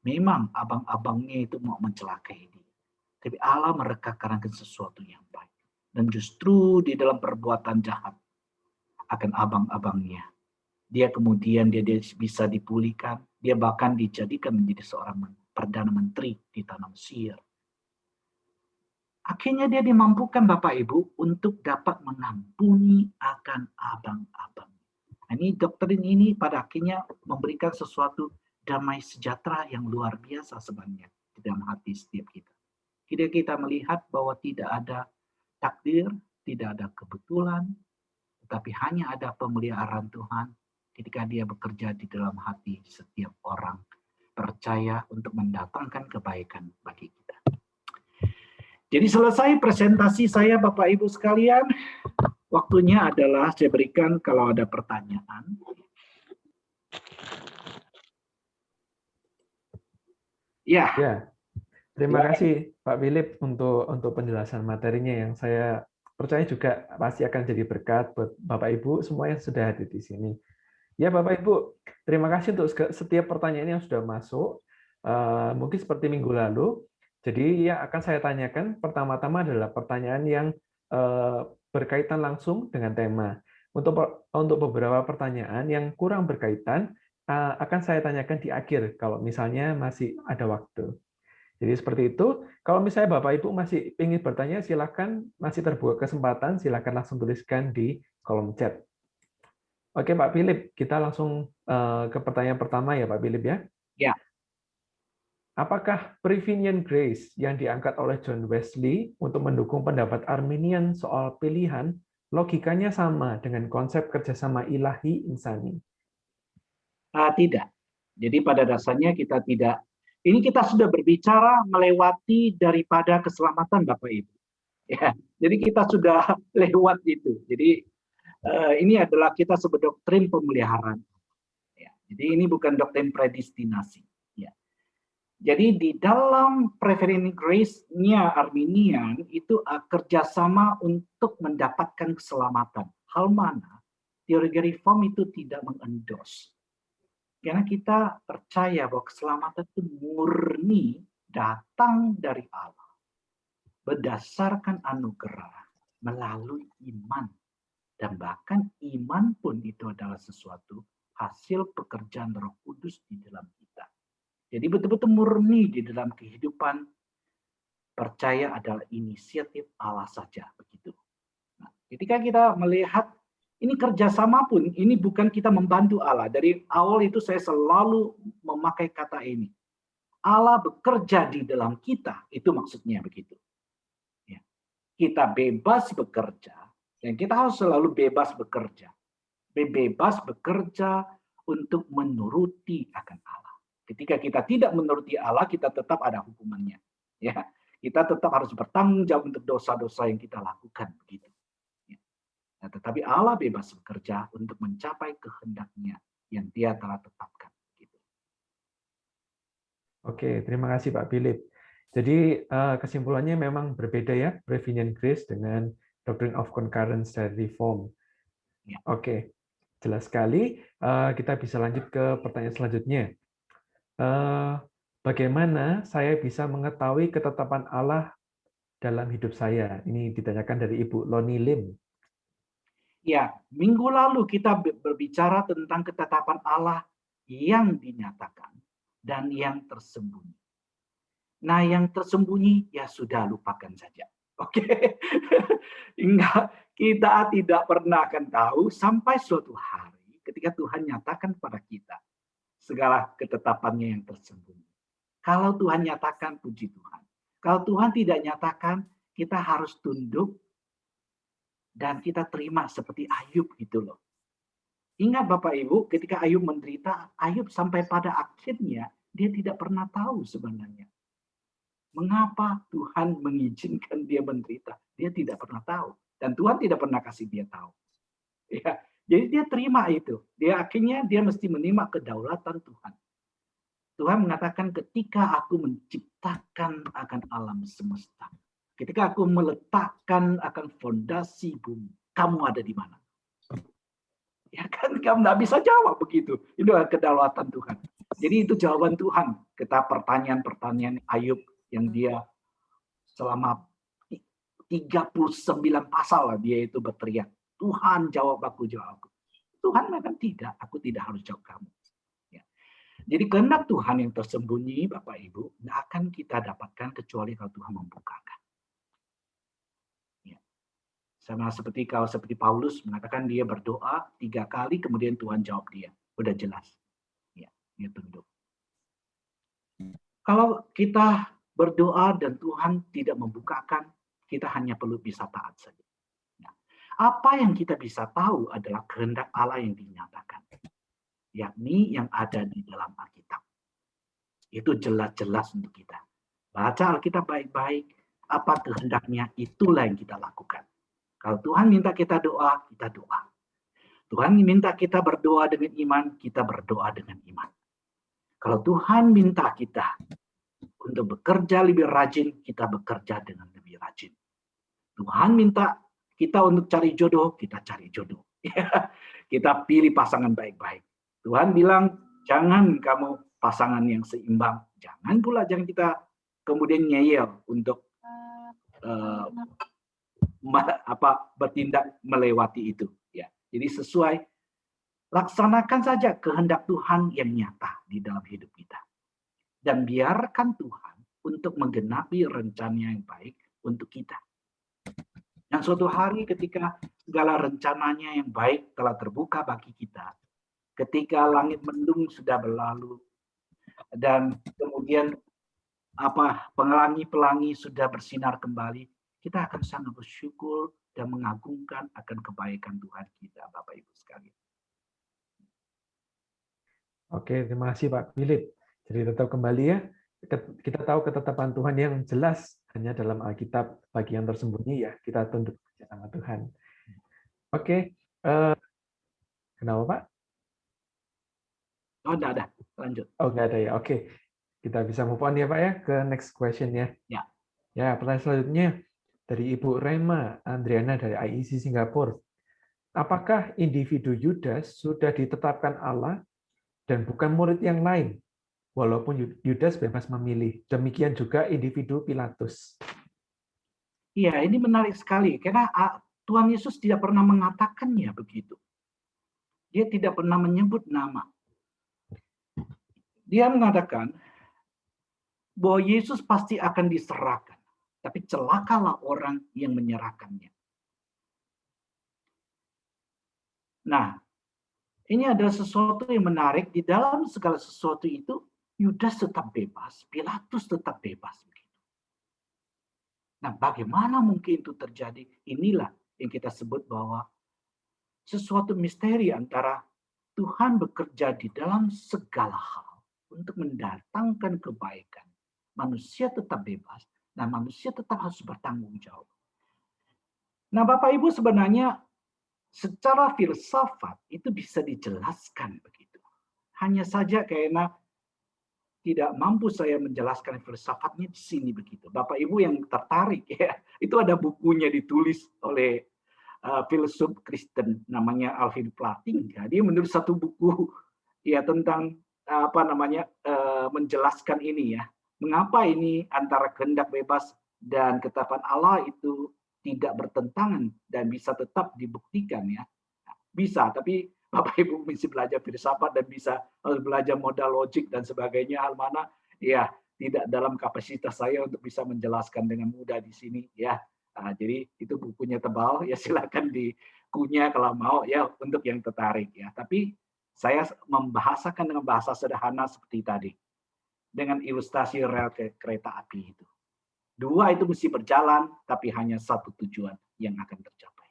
Memang abang-abangnya itu mau mencelakai dia. Tapi Allah mereka-rekakan sesuatu yang baik. Dan justru di dalam perbuatan jahat akan abang-abangnya, dia kemudian dia bisa dipulihkan. Dia bahkan dijadikan menjadi seorang Perdana Menteri di tanah Mesir. Akhirnya dia dimampukan Bapak Ibu untuk dapat mengampuni akan abang-abang. Ini doktrin ini pada akhirnya memberikan sesuatu damai sejahtera yang luar biasa sebenarnya di dalam hati setiap kita. Ketika kita melihat bahwa tidak ada takdir, tidak ada kebetulan, tetapi hanya ada pemeliharaan Tuhan ketika dia bekerja di dalam hati setiap orang percaya untuk mendatangkan kebaikan bagi kita. Jadi selesai presentasi saya Bapak Ibu sekalian. Waktunya adalah saya berikan kalau ada pertanyaan. Ya. Terima kasih Pak Philip untuk penjelasan materinya yang saya percaya juga pasti akan jadi berkat buat Bapak Ibu semua yang sudah hadir di sini. Ya Bapak Ibu, terima kasih untuk setiap pertanyaan yang sudah masuk. Mungkin seperti minggu lalu. Jadi yang akan saya tanyakan pertama-tama adalah pertanyaan yang berkaitan langsung dengan tema. Untuk beberapa pertanyaan yang kurang berkaitan, akan saya tanyakan di akhir kalau misalnya masih ada waktu. Jadi seperti itu. Kalau misalnya Bapak Ibu masih ingin bertanya, silakan, masih terbuka kesempatan, silakan langsung tuliskan di kolom chat. Oke Pak Philip, kita langsung ke pertanyaan pertama ya Pak Philip ya. Ya. Apakah Prevenient Grace yang diangkat oleh John Wesley untuk mendukung pendapat Arminian soal pilihan, logikanya sama dengan konsep kerjasama ilahi insani? Tidak. Jadi pada dasarnya kita tidak. Ini kita sudah berbicara melewati daripada keselamatan Bapak Ibu. Ya, jadi kita sudah lewat itu. Jadi ini adalah kita sebut doktrin pemeliharaan. Ya, jadi ini bukan doktrin predestinasi. Jadi di dalam Prevenient Grace-nya Arminian itu kerjasama untuk mendapatkan keselamatan. Hal mana teori reform itu tidak mengendorse. Karena kita percaya bahwa keselamatan itu murni datang dari Allah. Berdasarkan anugerah melalui iman. Dan bahkan iman pun itu adalah sesuatu hasil pekerjaan Roh Kudus di dalam kita. Jadi betul-betul murni di dalam kehidupan percaya adalah inisiatif Allah saja begitu. Nah, ketika kita melihat ini kerjasama pun ini bukan kita membantu Allah. Dari awal itu saya selalu memakai kata ini. Allah bekerja di dalam kita, itu maksudnya begitu. Ya. Kita bebas bekerja dan kita harus selalu bebas bekerja. Bebas bekerja untuk menuruti akan Allah. Ketika kita tidak menuruti Allah, kita tetap ada hukumannya. Ya, kita tetap harus bertanggung jawab untuk dosa-dosa yang kita lakukan. Begitu. Ya. Nah, tetapi Allah bebas bekerja untuk mencapai kehendaknya yang Dia telah tetapkan. Begitu. Oke, terima kasih Pak Philip. Jadi kesimpulannya memang berbeda ya, Prevenient Grace dengan Doctrine of Concurrence dan Reform. Ya. Oke, jelas sekali. Kita bisa lanjut ke pertanyaan selanjutnya. Bagaimana saya bisa mengetahui ketetapan Allah dalam hidup saya? Ini ditanyakan dari Ibu Loni Lim. Ya, minggu lalu kita berbicara tentang ketetapan Allah yang dinyatakan dan yang tersembunyi. Nah, yang tersembunyi ya sudah lupakan saja. Oke. Enggak, kita tidak pernah akan tahu sampai suatu hari ketika Tuhan nyatakan pada kita segala ketetapannya yang tersembunyi. Kalau Tuhan nyatakan, puji Tuhan. Kalau Tuhan tidak nyatakan, kita harus tunduk dan kita terima seperti Ayub gitu loh. Ingat Bapak Ibu, ketika Ayub menderita, Ayub sampai pada akhirnya dia tidak pernah tahu sebenarnya mengapa Tuhan mengizinkan dia menderita. Dia tidak pernah tahu. Dan Tuhan tidak pernah kasih dia tahu. Ya, jadi dia terima itu. Dia akhirnya dia mesti menerima kedaulatan Tuhan. Tuhan mengatakan ketika aku menciptakan akan alam semesta. Ketika aku meletakkan akan fondasi bumi. Kamu ada di mana? Ya kan, kamu nggak bisa jawab begitu. Itu kedaulatan Tuhan. Jadi itu jawaban Tuhan. Kita pertanyaan-pertanyaan Ayub yang dia selama 39 pasal lah dia itu berteriak. Tuhan jawab aku, jawab aku. Tuhan mengatakan tidak, aku tidak harus jawab kamu. Ya. Jadi kehendak Tuhan yang tersembunyi, Bapak Ibu, tidak akan kita dapatkan kecuali kalau Tuhan membukakan. Ya. Sama seperti Paulus mengatakan dia berdoa 3 kali, kemudian Tuhan jawab dia. Udah jelas. Ya, dia tunduk. Kalau kita berdoa dan Tuhan tidak membukakan, kita hanya perlu bisa taat saja. Nah, apa yang kita bisa tahu adalah kehendak Allah yang dinyatakan, yakni yang ada di dalam Alkitab. Itu jelas-jelas untuk kita. Baca Alkitab baik-baik, apa kehendaknya, itulah yang kita lakukan. Kalau Tuhan minta kita doa, kita doa. Tuhan minta kita berdoa dengan iman, kita berdoa dengan iman. Kalau Tuhan minta kita untuk bekerja lebih rajin, kita bekerja dengan lebih rajin. Tuhan minta kita untuk cari jodoh, kita cari jodoh. Kita pilih pasangan baik-baik. Tuhan bilang, jangan kamu pasangan yang seimbang. Jangan kita kemudian ngeyel untuk bertindak melewati itu. Ya. Jadi sesuai, laksanakan saja kehendak Tuhan yang nyata di dalam hidup kita. Dan biarkan Tuhan untuk menggenapi rencana yang baik untuk kita. Dan suatu hari ketika segala rencananya yang baik telah terbuka bagi kita, ketika langit mendung sudah berlalu, dan kemudian pelangi-pelangi sudah bersinar kembali, kita akan sangat bersyukur dan mengagungkan akan kebaikan Tuhan kita, Bapak Ibu sekalian. Oke, terima kasih Pak Philip. Jadi tetap kembali ya, kita tahu ketetapan Tuhan yang jelas hanya dalam Alkitab. Bagi yang tersembunyi ya, kita tunduk sama Tuhan. Oke, kenapa Pak? Oh, enggak ada. Lanjut. Oh, nggak ada ya. Oke, kita bisa move on ya Pak ya, ke next question ya. Ya. Ya, pertanyaan selanjutnya dari Ibu Rema Andriana dari IEC Singapura. Apakah individu Yudas sudah ditetapkan Allah dan bukan murid yang lain? Walaupun Yudas bebas memilih. Demikian juga individu Pilatus. Iya, ini menarik sekali. Karena Tuhan Yesus tidak pernah mengatakannya begitu. Dia tidak pernah menyebut nama. Dia mengatakan bahwa Yesus pasti akan diserahkan. Tapi celakalah orang yang menyerahkannya. Nah, ini adalah sesuatu yang menarik. Di dalam segala sesuatu itu, Yudas tetap bebas, Pilatus tetap bebas. Nah, bagaimana mungkin itu terjadi? Inilah yang kita sebut bahwa sesuatu misteri antara Tuhan bekerja di dalam segala hal untuk mendatangkan kebaikan. Manusia tetap bebas dan manusia tetap harus bertanggung jawab. Nah, Bapak Ibu, sebenarnya secara filsafat itu bisa dijelaskan begitu. Hanya saja karena tidak mampu saya menjelaskan filsafatnya di sini begitu. Bapak Ibu yang tertarik ya, itu ada bukunya ditulis oleh filsuf Kristen namanya Alvin Plantinga. Dia menulis satu buku ya tentang menjelaskan ini ya. Mengapa ini antara kehendak bebas dan ketetapan Allah itu tidak bertentangan dan bisa tetap dibuktikan ya. Bisa, tapi Bapak Ibu mesti belajar filsafat dan harus belajar modal logik dan sebagainya, hal mana ya tidak dalam kapasitas saya untuk bisa menjelaskan dengan mudah di sini ya. Jadi itu bukunya tebal ya, silakan dikunyah kalau mau ya untuk yang tertarik ya. Tapi saya membahasakan dengan bahasa sederhana seperti tadi dengan ilustrasi rel kereta api itu. Dua itu mesti berjalan, tapi hanya satu tujuan yang akan tercapai.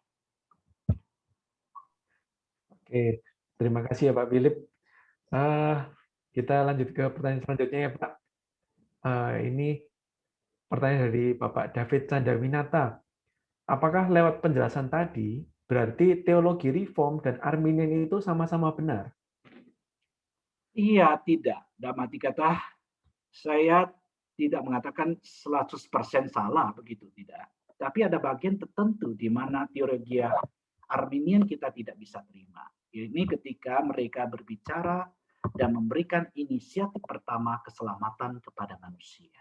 Oke, terima kasih ya Pak Philip. Kita lanjut ke pertanyaan selanjutnya ya Pak. Ini pertanyaan dari Bapak David Candawinata. Apakah lewat penjelasan tadi, berarti teologi Reform dan Arminian itu sama-sama benar? Iya, tidak. Dalam arti kata, saya tidak mengatakan 100% salah, begitu, tidak. Tapi ada bagian tertentu di mana teologi Arminian kita tidak bisa terima. Ini ketika mereka berbicara dan memberikan inisiatif pertama keselamatan kepada manusia.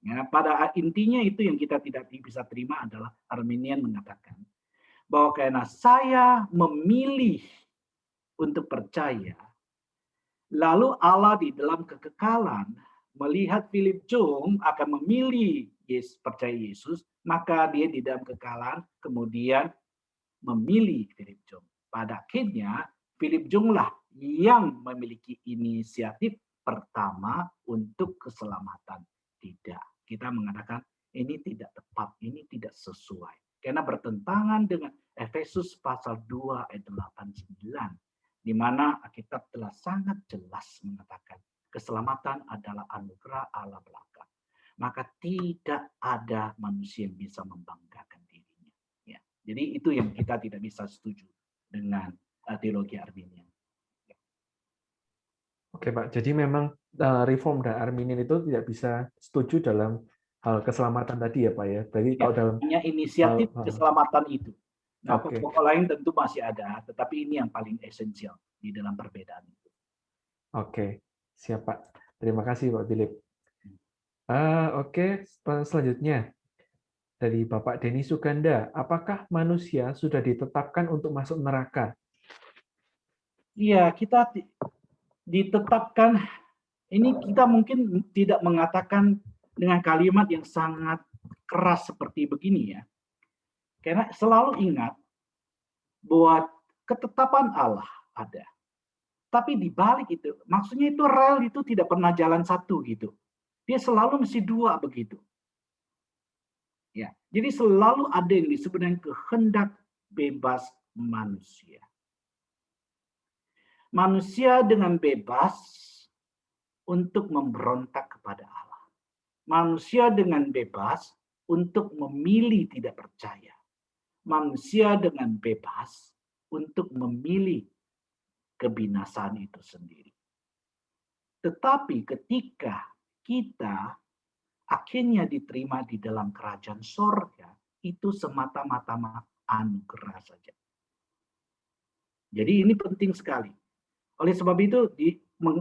Ya, pada intinya itu yang kita tidak bisa terima adalah Arminian mengatakan bahwa karena saya memilih untuk percaya, lalu Allah di dalam kekekalan melihat Philip Chung akan memilih percaya Yesus, maka dia di dalam kekekalan kemudian memilih Philip Chung. Pada akhirnya Philip Chung lah yang memiliki inisiatif pertama untuk keselamatan. Tidak. Kita mengatakan ini tidak tepat, ini tidak sesuai. Karena bertentangan dengan Efesus pasal 2 ayat 8-9. Di mana Alkitab telah sangat jelas mengatakan keselamatan adalah anugerah Allah belaka. Maka tidak ada manusia yang bisa membanggakan dirinya. Ya. Jadi itu yang kita tidak bisa setuju dengan teologi Arminian. Oke Pak, jadi memang Reform dan Arminian itu tidak bisa setuju dalam hal keselamatan tadi ya Pak ya. Berarti Ya, kalau dalam hanya inisiatif keselamatan itu. Nah, pokok lain tentu masih ada, tetapi ini yang paling esensial di dalam perbedaan itu. Oke, siap Pak. Terima kasih Pak Philip. Oke, selanjutnya dari Bapak Denny Suganda, apakah manusia sudah ditetapkan untuk masuk neraka? Iya, kita ditetapkan, ini kita mungkin tidak mengatakan dengan kalimat yang sangat keras seperti begini ya. Karena selalu ingat bahwa ketetapan Allah ada. Tapi di balik itu, maksudnya itu rel itu tidak pernah jalan satu gitu. Dia selalu mesti dua begitu. Ya, jadi selalu ada yang disebut dengan kehendak bebas manusia. Manusia dengan bebas untuk memberontak kepada Allah. Manusia dengan bebas untuk memilih tidak percaya. Manusia dengan bebas untuk memilih kebinasaan itu sendiri. Tetapi ketika kita akhirnya diterima di dalam kerajaan sorga, itu semata-mata anugerah saja. Jadi ini penting sekali. Oleh sebab itu,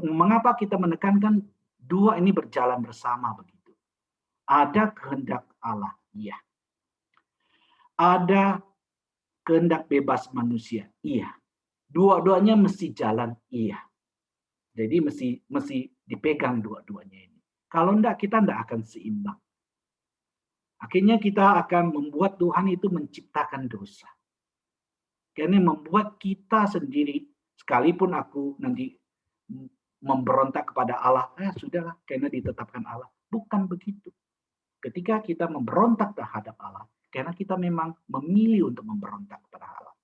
mengapa kita menekankan dua ini berjalan bersama begitu? Ada kehendak Allah, iya. Ada kehendak bebas manusia, iya. Dua-duanya mesti jalan, iya. Jadi mesti dipegang dua-duanya ini. Kalau enggak, kita enggak akan seimbang. Akhirnya kita akan membuat Tuhan itu menciptakan dosa. Karena membuat kita sendiri, sekalipun aku nanti memberontak kepada Allah, sudahlah, karena ditetapkan Allah. Bukan begitu. Ketika kita memberontak terhadap Allah, karena kita memang memilih untuk memberontak kepada Allah.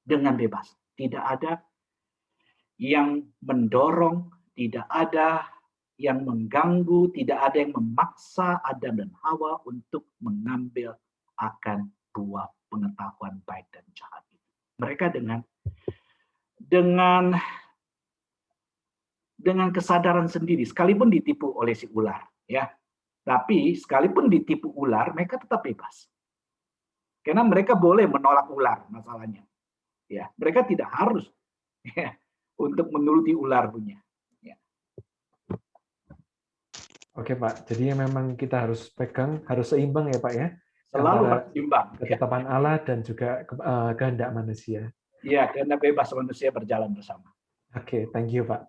Dengan bebas. Tidak ada yang mendorong, tidak ada yang mengganggu, tidak ada yang memaksa Adam dan Hawa untuk mengambil akan buah pengetahuan baik dan jahat itu. Mereka dengan kesadaran sendiri, sekalipun ditipu oleh si ular, ya. Tapi sekalipun ditipu ular, mereka tetap bebas. Karena mereka boleh menolak ular, masalahnya. Ya, mereka tidak harus ya, untuk menuruti ular punya. Ya. Oke Pak, jadi memang kita harus pegang, harus seimbang ya Pak ya, Selalu antara harus imbang. Ya, ketetapan Allah dan juga kehendak manusia. ya, karena bebas manusia berjalan bersama. Oke, thank you Pak.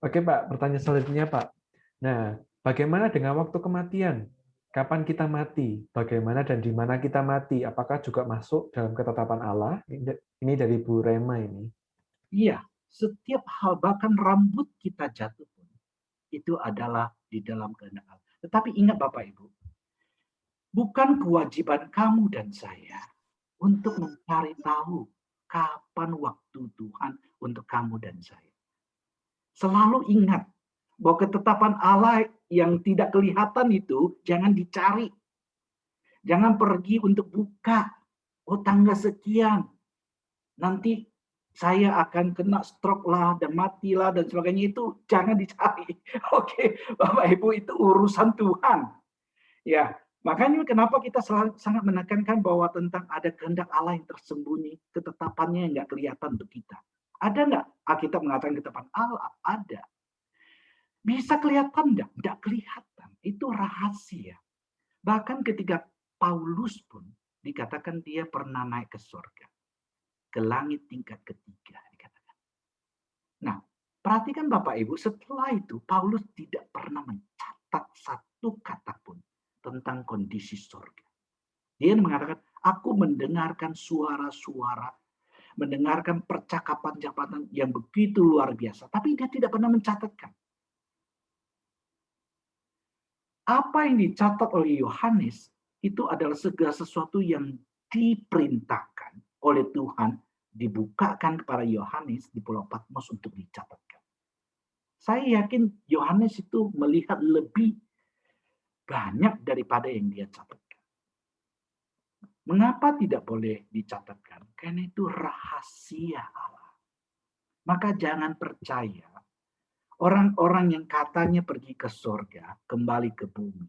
Oke Pak, pertanyaan selanjutnya Pak. Nah, bagaimana dengan waktu kematian? Kapan kita mati? Bagaimana dan di mana kita mati? Apakah juga masuk dalam ketetapan Allah? Ini dari Bu Rema ini. Iya, setiap hal, bahkan rambut kita jatuh pun, itu adalah di dalam kehendak Allah. Tetapi ingat Bapak Ibu, bukan kewajiban kamu dan saya untuk mencari tahu kapan waktu Tuhan untuk kamu dan saya. Selalu ingat bahwa ketetapan Allah yang tidak kelihatan itu jangan dicari. Jangan pergi untuk buka. Oh, tanggal sekian. Nanti saya akan kena stroke lah dan matilah dan sebagainya, itu jangan dicari. Oke, Bapak Ibu, itu urusan Tuhan. Ya, makanya kenapa kita sangat menekankan bahwa tentang ada kehendak Allah yang tersembunyi, ketetapannya yang nggak kelihatan untuk kita. Ada nggak Alkitab mengatakan ketetapan Allah? Ada. Bisa kelihatan nggak? Nggak kelihatan. Itu rahasia. Bahkan ketika Paulus pun dikatakan dia pernah naik ke surga, ke langit tingkat ketiga dikatakan. Nah, perhatikan Bapak Ibu, setelah itu Paulus tidak pernah mencatat satu kata pun tentang kondisi surga. Dia mengatakan, aku mendengarkan suara-suara, mendengarkan percakapan-percakapan yang begitu luar biasa, tapi dia tidak pernah mencatatkan. Apa yang dicatat oleh Yohanes itu adalah segala sesuatu yang diperintahkan oleh Tuhan, dibukakan kepada Yohanes di Pulau Patmos untuk dicatatkan. Saya yakin Yohanes itu melihat lebih banyak daripada yang dia catatkan. Mengapa tidak boleh dicatatkan? Karena itu rahasia Allah. Maka jangan percaya orang-orang yang katanya pergi ke surga, kembali ke bumi,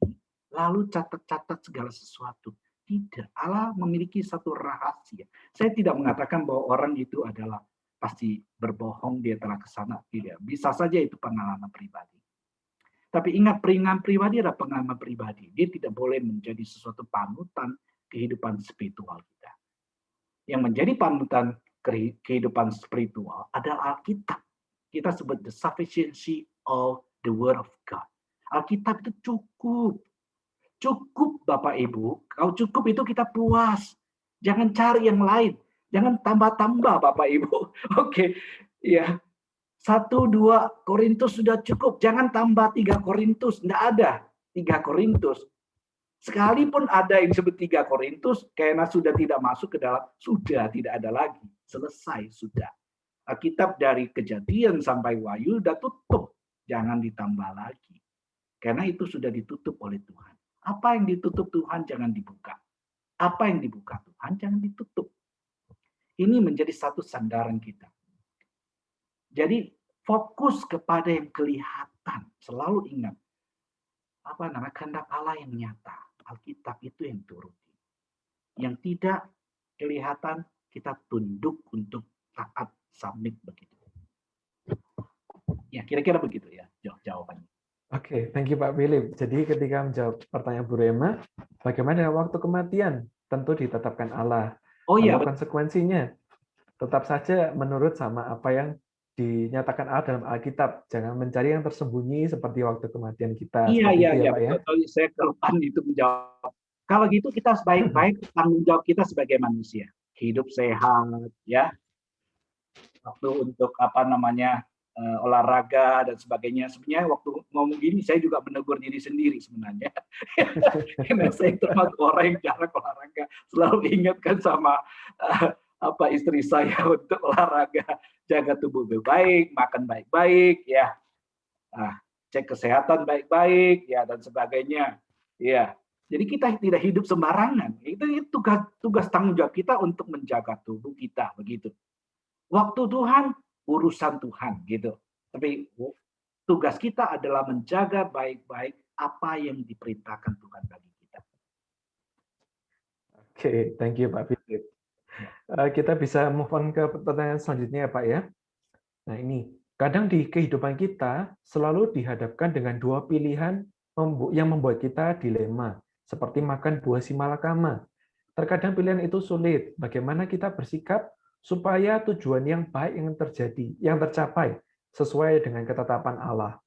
lalu catat-catat segala sesuatu. Tidak, Allah memiliki satu rahasia. Saya tidak mengatakan bahwa orang itu adalah pasti berbohong, dia telah ke sana. Tidak, bisa saja itu pengalaman pribadi. Tapi ingat, pengalaman pribadi adalah pengalaman pribadi. Dia tidak boleh menjadi sesuatu panutan kehidupan spiritual kita. Yang menjadi panutan kehidupan spiritual adalah Alkitab. Kita sebut the sufficiency of the word of God. Alkitab itu cukup. Cukup Bapak Ibu. Kalau cukup itu kita puas. Jangan cari yang lain. Jangan tambah-tambah Bapak Ibu. Oke. Ya. 1-2 Korintus sudah cukup. Jangan tambah 3 Korintus. Tidak ada 3 Korintus. Sekalipun ada yang disebut 3 Korintus, karena sudah tidak masuk ke dalam, sudah tidak ada lagi. Selesai, sudah. Alkitab dari Kejadian sampai Wahyu sudah tutup. Jangan ditambah lagi. Karena itu sudah ditutup oleh Tuhan. Apa yang ditutup Tuhan jangan dibuka. Apa yang dibuka Tuhan jangan ditutup. Ini menjadi satu sandaran kita. Jadi fokus kepada yang kelihatan. Selalu ingat. Kehendak Allah yang nyata. Alkitab itu yang turuti. Yang tidak kelihatan, kita tunduk untuk taat, submit begitu. Ya, kira-kira begitu ya jawabannya. Oke, thank you Pak Philip. Jadi ketika menjawab pertanyaan Bu Rema, bagaimana dengan waktu kematian? Tentu ditetapkan Allah. Oh iya, lalu konsekuensinya tetap saja menurut sama apa yang dinyatakan Allah dalam Alkitab. Jangan mencari yang tersembunyi seperti waktu kematian kita. Seperti itu ya Pak ya? Betul. Saya kelupaan itu menjawab. Kalau gitu kita sebaik-baik tanggung jawab kita sebagai manusia. Hidup sehat, ya. Waktu untuk olahraga dan sebagainya. Sebenarnya waktu ngomong gini saya juga menegur diri sendiri sebenarnya. Karena saya termasuk orang yang jarang olahraga. Selalu ingatkan sama istri saya untuk olahraga, jaga tubuh baik-baik, makan baik-baik, ya. Cek kesehatan baik-baik, ya, dan sebagainya. Ya. Jadi kita tidak hidup sembarangan. Itu tugas tanggung jawab kita untuk menjaga tubuh kita, begitu. Waktu Tuhan, urusan Tuhan, gitu. Tapi tugas kita adalah menjaga baik-baik apa yang diperintahkan Tuhan bagi kita. Oke, thank you Pak Philip. Kita bisa move on ke pertanyaan selanjutnya ya Pak ya. Nah ini, kadang di kehidupan kita selalu dihadapkan dengan 2 pilihan yang membuat kita dilema, seperti makan buah simalakama. Terkadang pilihan itu sulit. Bagaimana kita bersikap supaya tujuan yang baik yang tercapai sesuai dengan ketetapan Allah.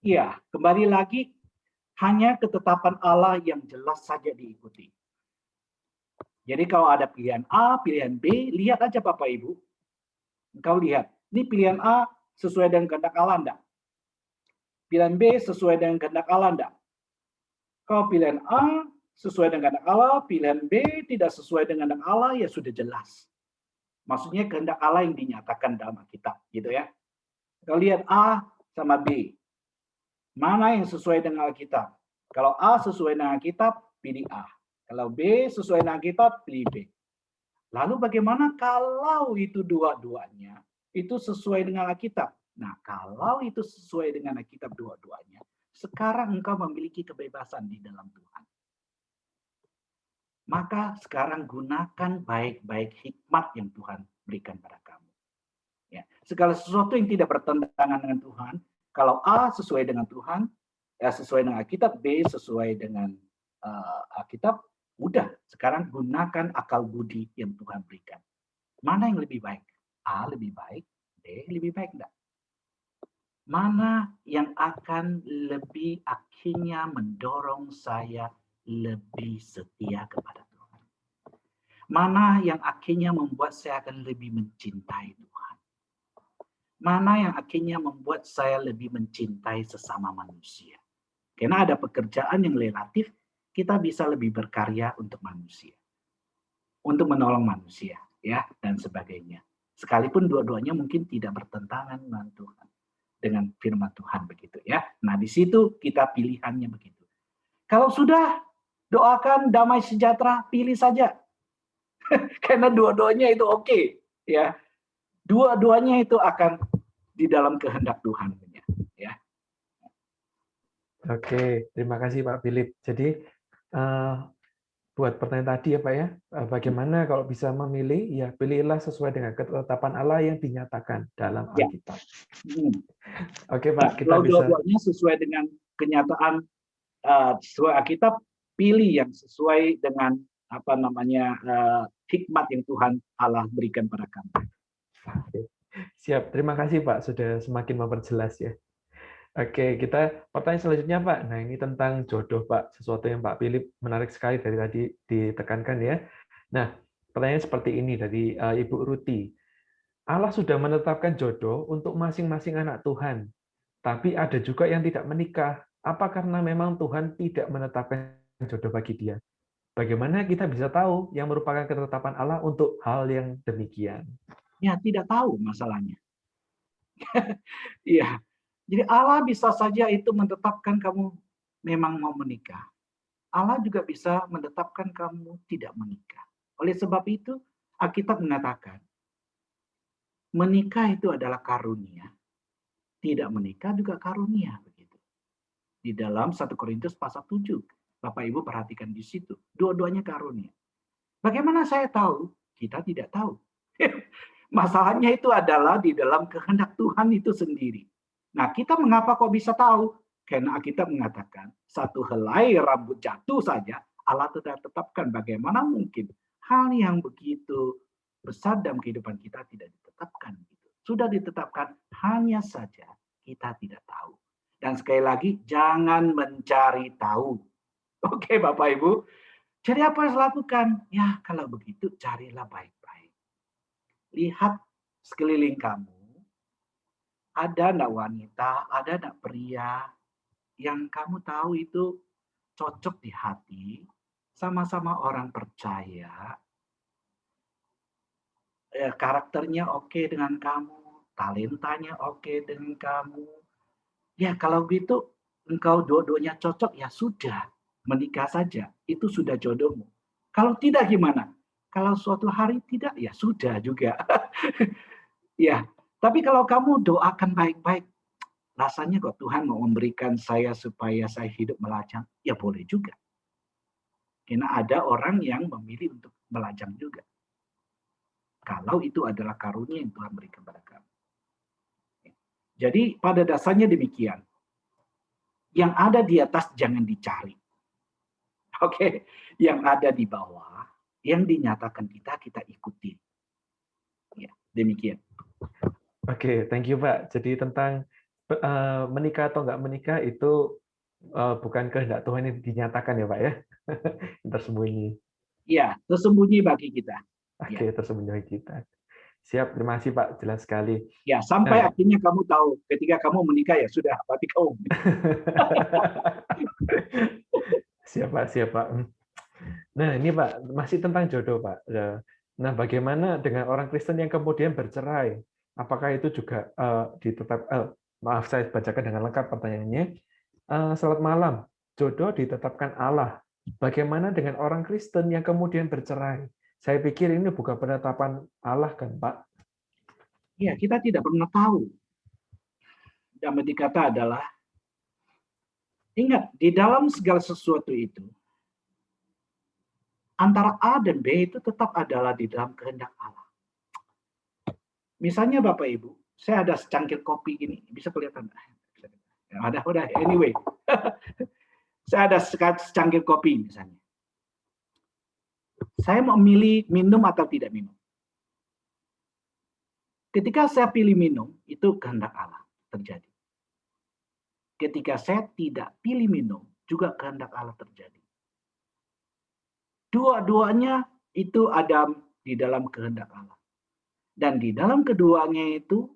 Iya, kembali lagi hanya ketetapan Allah yang jelas saja diikuti. Jadi kalau ada pilihan A, pilihan B, lihat aja Bapak Ibu. Engkau lihat, ini pilihan A sesuai dengan kehendak Allah enggak? Pilihan B sesuai dengan kehendak Allah enggak? Kalau pilihan A sesuai dengan kehendak Allah, pilihan B tidak sesuai dengan kehendak Allah, ya sudah jelas. Maksudnya kehendak Allah yang dinyatakan dalam Alkitab, gitu ya. Kalau lihat A sama B, mana yang sesuai dengan Alkitab? Kalau A sesuai dengan Alkitab, pilih A. Kalau B sesuai dengan Alkitab, pilih B. Lalu bagaimana kalau itu dua-duanya itu sesuai dengan Alkitab? Nah, kalau itu sesuai dengan Alkitab dua-duanya, sekarang engkau memiliki kebebasan di dalam Tuhan. Maka sekarang gunakan baik-baik hikmat yang Tuhan berikan pada kamu. Ya, segala sesuatu yang tidak bertentangan dengan Tuhan, kalau A sesuai dengan Tuhan, ya sesuai dengan Alkitab, B sesuai dengan Alkitab, udah, sekarang gunakan akal budi yang Tuhan berikan. Mana yang lebih baik? A lebih baik, B lebih baik enggak? Mana yang akan lebih akhirnya mendorong saya lebih setia kepada Tuhan? Mana yang akhirnya membuat saya akan lebih mencintai Tuhan? Mana yang akhirnya membuat saya lebih mencintai sesama manusia? Karena ada pekerjaan yang relatif, kita bisa lebih berkarya untuk manusia. Untuk menolong manusia, ya, dan sebagainya. Sekalipun dua-duanya mungkin tidak bertentangan dengan Tuhan. Dengan firman Tuhan begitu ya. Nah, di situ kita pilihannya begitu. Kalau sudah doakan damai sejahtera, pilih saja. Karena dua-duanya itu oke, ya. Dua-duanya itu akan di dalam kehendak Tuhan, ya. Oke, terima kasih Pak Philip. Jadi buat pertanyaan tadi ya Pak ya, bagaimana kalau bisa memilih, ya pilihlah sesuai dengan ketetapan Allah yang dinyatakan dalam Ya. Alkitab. Oke Pak, kita kalau bisa. dua-duanya sesuai dengan kenyataan sesuai Alkitab, pilih yang sesuai dengan apa namanya hikmat yang Tuhan Allah berikan pada kamu. Siap, terima kasih Pak sudah semakin memperjelas ya. Oke, kita pertanyaan selanjutnya Pak. Nah ini tentang jodoh Pak, sesuatu yang Pak Philip menarik sekali dari tadi ditekankan ya. Nah pertanyaan seperti ini dari Ibu Ruti. Allah sudah menetapkan jodoh untuk masing-masing anak Tuhan, tapi ada juga yang tidak menikah. Apa karena memang Tuhan tidak menetapkan jodoh bagi dia? Bagaimana kita bisa tahu yang merupakan ketetapan Allah untuk hal yang demikian? Ya, tidak tahu masalahnya. Iya. Jadi Allah bisa saja itu menetapkan kamu memang mau menikah. Allah juga bisa menetapkan kamu tidak menikah. Oleh sebab itu, Alkitab mengatakan, menikah itu adalah karunia. Tidak menikah juga karunia. Begitu. Di dalam 1 Korintus pasal 7. Bapak Ibu perhatikan di situ. Dua-duanya karunia. Bagaimana saya tahu? Kita tidak tahu. Masalahnya itu adalah di dalam kehendak Tuhan itu sendiri. Nah, kita mengapa kok bisa tahu? Karena Alkitab mengatakan, satu helai rambut jatuh saja, Allah sudah tetapkan. Bagaimana mungkin hal yang begitu besar dalam kehidupan kita tidak ditetapkan. Sudah ditetapkan, hanya saja kita tidak tahu. Dan sekali lagi, jangan mencari tahu. Oke, Bapak Ibu. Jadi apa yang harus lakukan? Ya, kalau begitu carilah baik-baik. Lihat sekeliling kamu. Ada enggak wanita, ada enggak pria yang kamu tahu itu cocok di hati, sama-sama orang percaya, karakternya oke dengan kamu, talentanya oke dengan kamu. Ya kalau gitu engkau dua-duanya cocok, ya sudah, menikah saja, itu sudah jodohmu. Kalau tidak gimana? Kalau suatu hari tidak, ya sudah juga. Ya, tapi kalau kamu doakan baik-baik, rasanya kok Tuhan mau memberikan saya supaya saya hidup melajang, ya boleh juga. Karena ada orang yang memilih untuk melajang juga. Kalau itu adalah karunia yang Tuhan berikan kepada kamu. Jadi pada dasarnya demikian. Yang ada di atas jangan dicari. Oke, yang ada di bawah, yang dinyatakan kita ikuti. Ya, demikian. Oke, thank you Pak. Jadi tentang menikah atau nggak menikah itu bukan kehendak Tuhan yang dinyatakan ya Pak ya, yang tersembunyi. Ya, tersembunyi bagi kita. Ya. Oke, tersembunyi bagi kita. Siap, terima kasih Pak, jelas sekali. Ya, sampai Nah, akhirnya kamu tahu ketika kamu menikah ya sudah, berarti kamu menikah. siap Pak, siap Pak. Nah, ini Pak, masih tentang jodoh Pak. Nah, bagaimana dengan orang Kristen yang kemudian bercerai? Apakah itu juga maaf saya bacakan dengan lengkap pertanyaannya. Selamat malam, jodoh ditetapkan Allah. Bagaimana dengan orang Kristen yang kemudian bercerai? Saya pikir ini bukan penetapan Allah kan Pak? Ya, kita tidak pernah tahu. Yang dikata adalah, ingat, di dalam segala sesuatu itu, antara A dan B itu tetap adalah di dalam kehendak Allah. Misalnya Bapak Ibu, saya ada secangkir kopi gini, bisa kelihatan? Ya, udah, anyway. Saya ada secangkir kopi misalnya. Saya memilih minum atau tidak minum. Ketika saya pilih minum, itu kehendak Allah terjadi. Ketika saya tidak pilih minum, juga kehendak Allah terjadi. Dua-duanya itu ada di dalam kehendak Allah. Dan di dalam keduanya itu,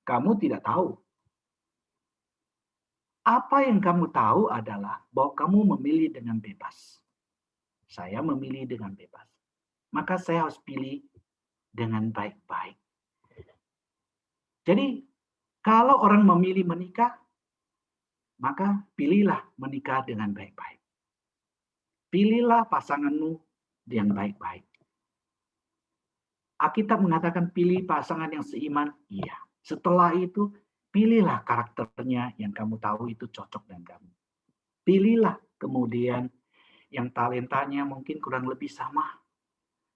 kamu tidak tahu. Apa yang kamu tahu adalah bahwa kamu memilih dengan bebas. Saya memilih dengan bebas. Maka saya harus pilih dengan baik-baik. Jadi, kalau orang memilih menikah, maka pilihlah menikah dengan baik-baik. Pilihlah pasanganmu yang baik-baik. Alkitab mengatakan pilih pasangan yang seiman. Iya. Setelah itu, pilihlah karakternya yang kamu tahu itu cocok dengan kamu. Pilihlah kemudian yang talentanya mungkin kurang lebih sama.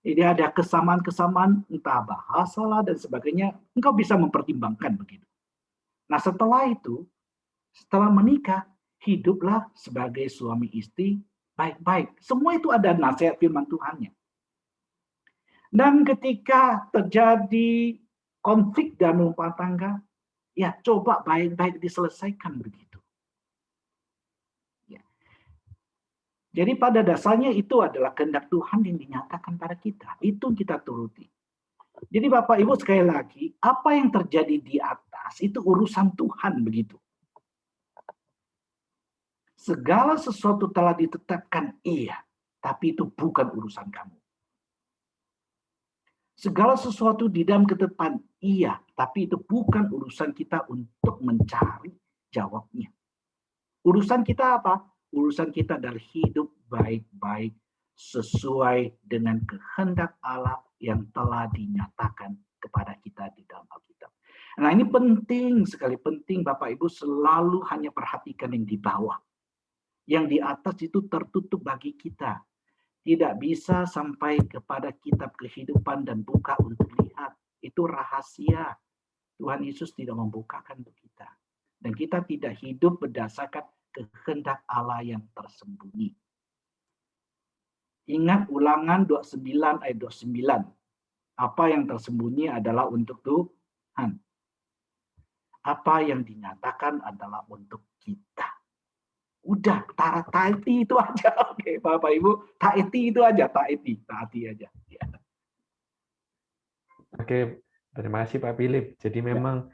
Jadi ada kesamaan-kesamaan, entah bahasa lah dan sebagainya, engkau bisa mempertimbangkan begitu. Nah setelah itu, setelah menikah, hiduplah sebagai suami istri baik-baik. Semua itu ada nasihat firman Tuhannya. Dan ketika terjadi konflik dalam rumah tangga, ya coba baik-baik diselesaikan begitu. Jadi pada dasarnya itu adalah kehendak Tuhan yang dinyatakan pada kita. Itu kita turuti. Jadi Bapak Ibu sekali lagi, apa yang terjadi di atas itu urusan Tuhan begitu. Segala sesuatu telah ditetapkan iya, tapi itu bukan urusan kamu. Segala sesuatu di dalam ketetapan iya, tapi itu bukan urusan kita untuk mencari jawabnya. Urusan kita apa? Urusan kita adalah hidup baik-baik sesuai dengan kehendak Allah yang telah dinyatakan kepada kita di dalam Alkitab. Nah ini penting sekali, penting Bapak Ibu selalu hanya perhatikan yang di bawah. Yang di atas itu tertutup bagi kita. Tidak bisa sampai kepada kitab kehidupan dan buka untuk lihat. Itu rahasia. Tuhan Yesus tidak membukakan untuk kita. Dan kita tidak hidup berdasarkan kehendak Allah yang tersembunyi. Ingat Ulangan 29 ayat 29. Apa yang tersembunyi adalah untuk Tuhan. Apa yang dinyatakan adalah untuk kita. Udah, taati itu aja. Oke, Bapak Ibu, taati itu aja, taati aja. Ya. Oke, terima kasih Pak Philip. Jadi memang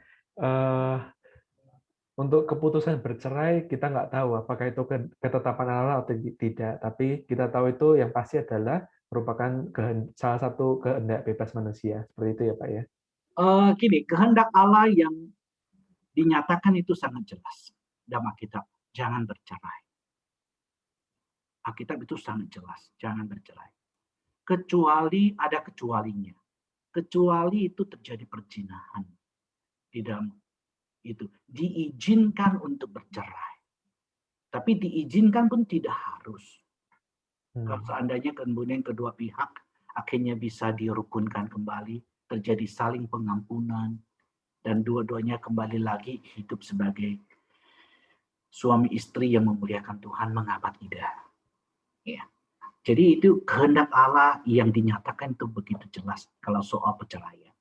untuk keputusan bercerai kita nggak tahu apakah itu ketetapan Allah atau tidak, tapi kita tahu itu yang pasti adalah merupakan salah satu kehendak bebas manusia. Seperti itu ya Pak ya? Gini, kehendak Allah yang dinyatakan itu sangat jelas dalam Alkitab. Jangan bercerai. Alkitab itu sangat jelas, jangan bercerai. Kecuali ada kecualinya. Kecuali itu terjadi perzinahan di dalam itu diizinkan untuk bercerai. Tapi diizinkan pun tidak harus. Kalau seandainya kemudian kedua pihak akhirnya bisa dirukunkan kembali, terjadi saling pengampunan, dan dua-duanya kembali lagi hidup sebagai suami istri yang memuliakan Tuhan, mengapa tidak? Ya. Jadi itu kehendak Allah yang dinyatakan itu begitu jelas kalau soal perceraian.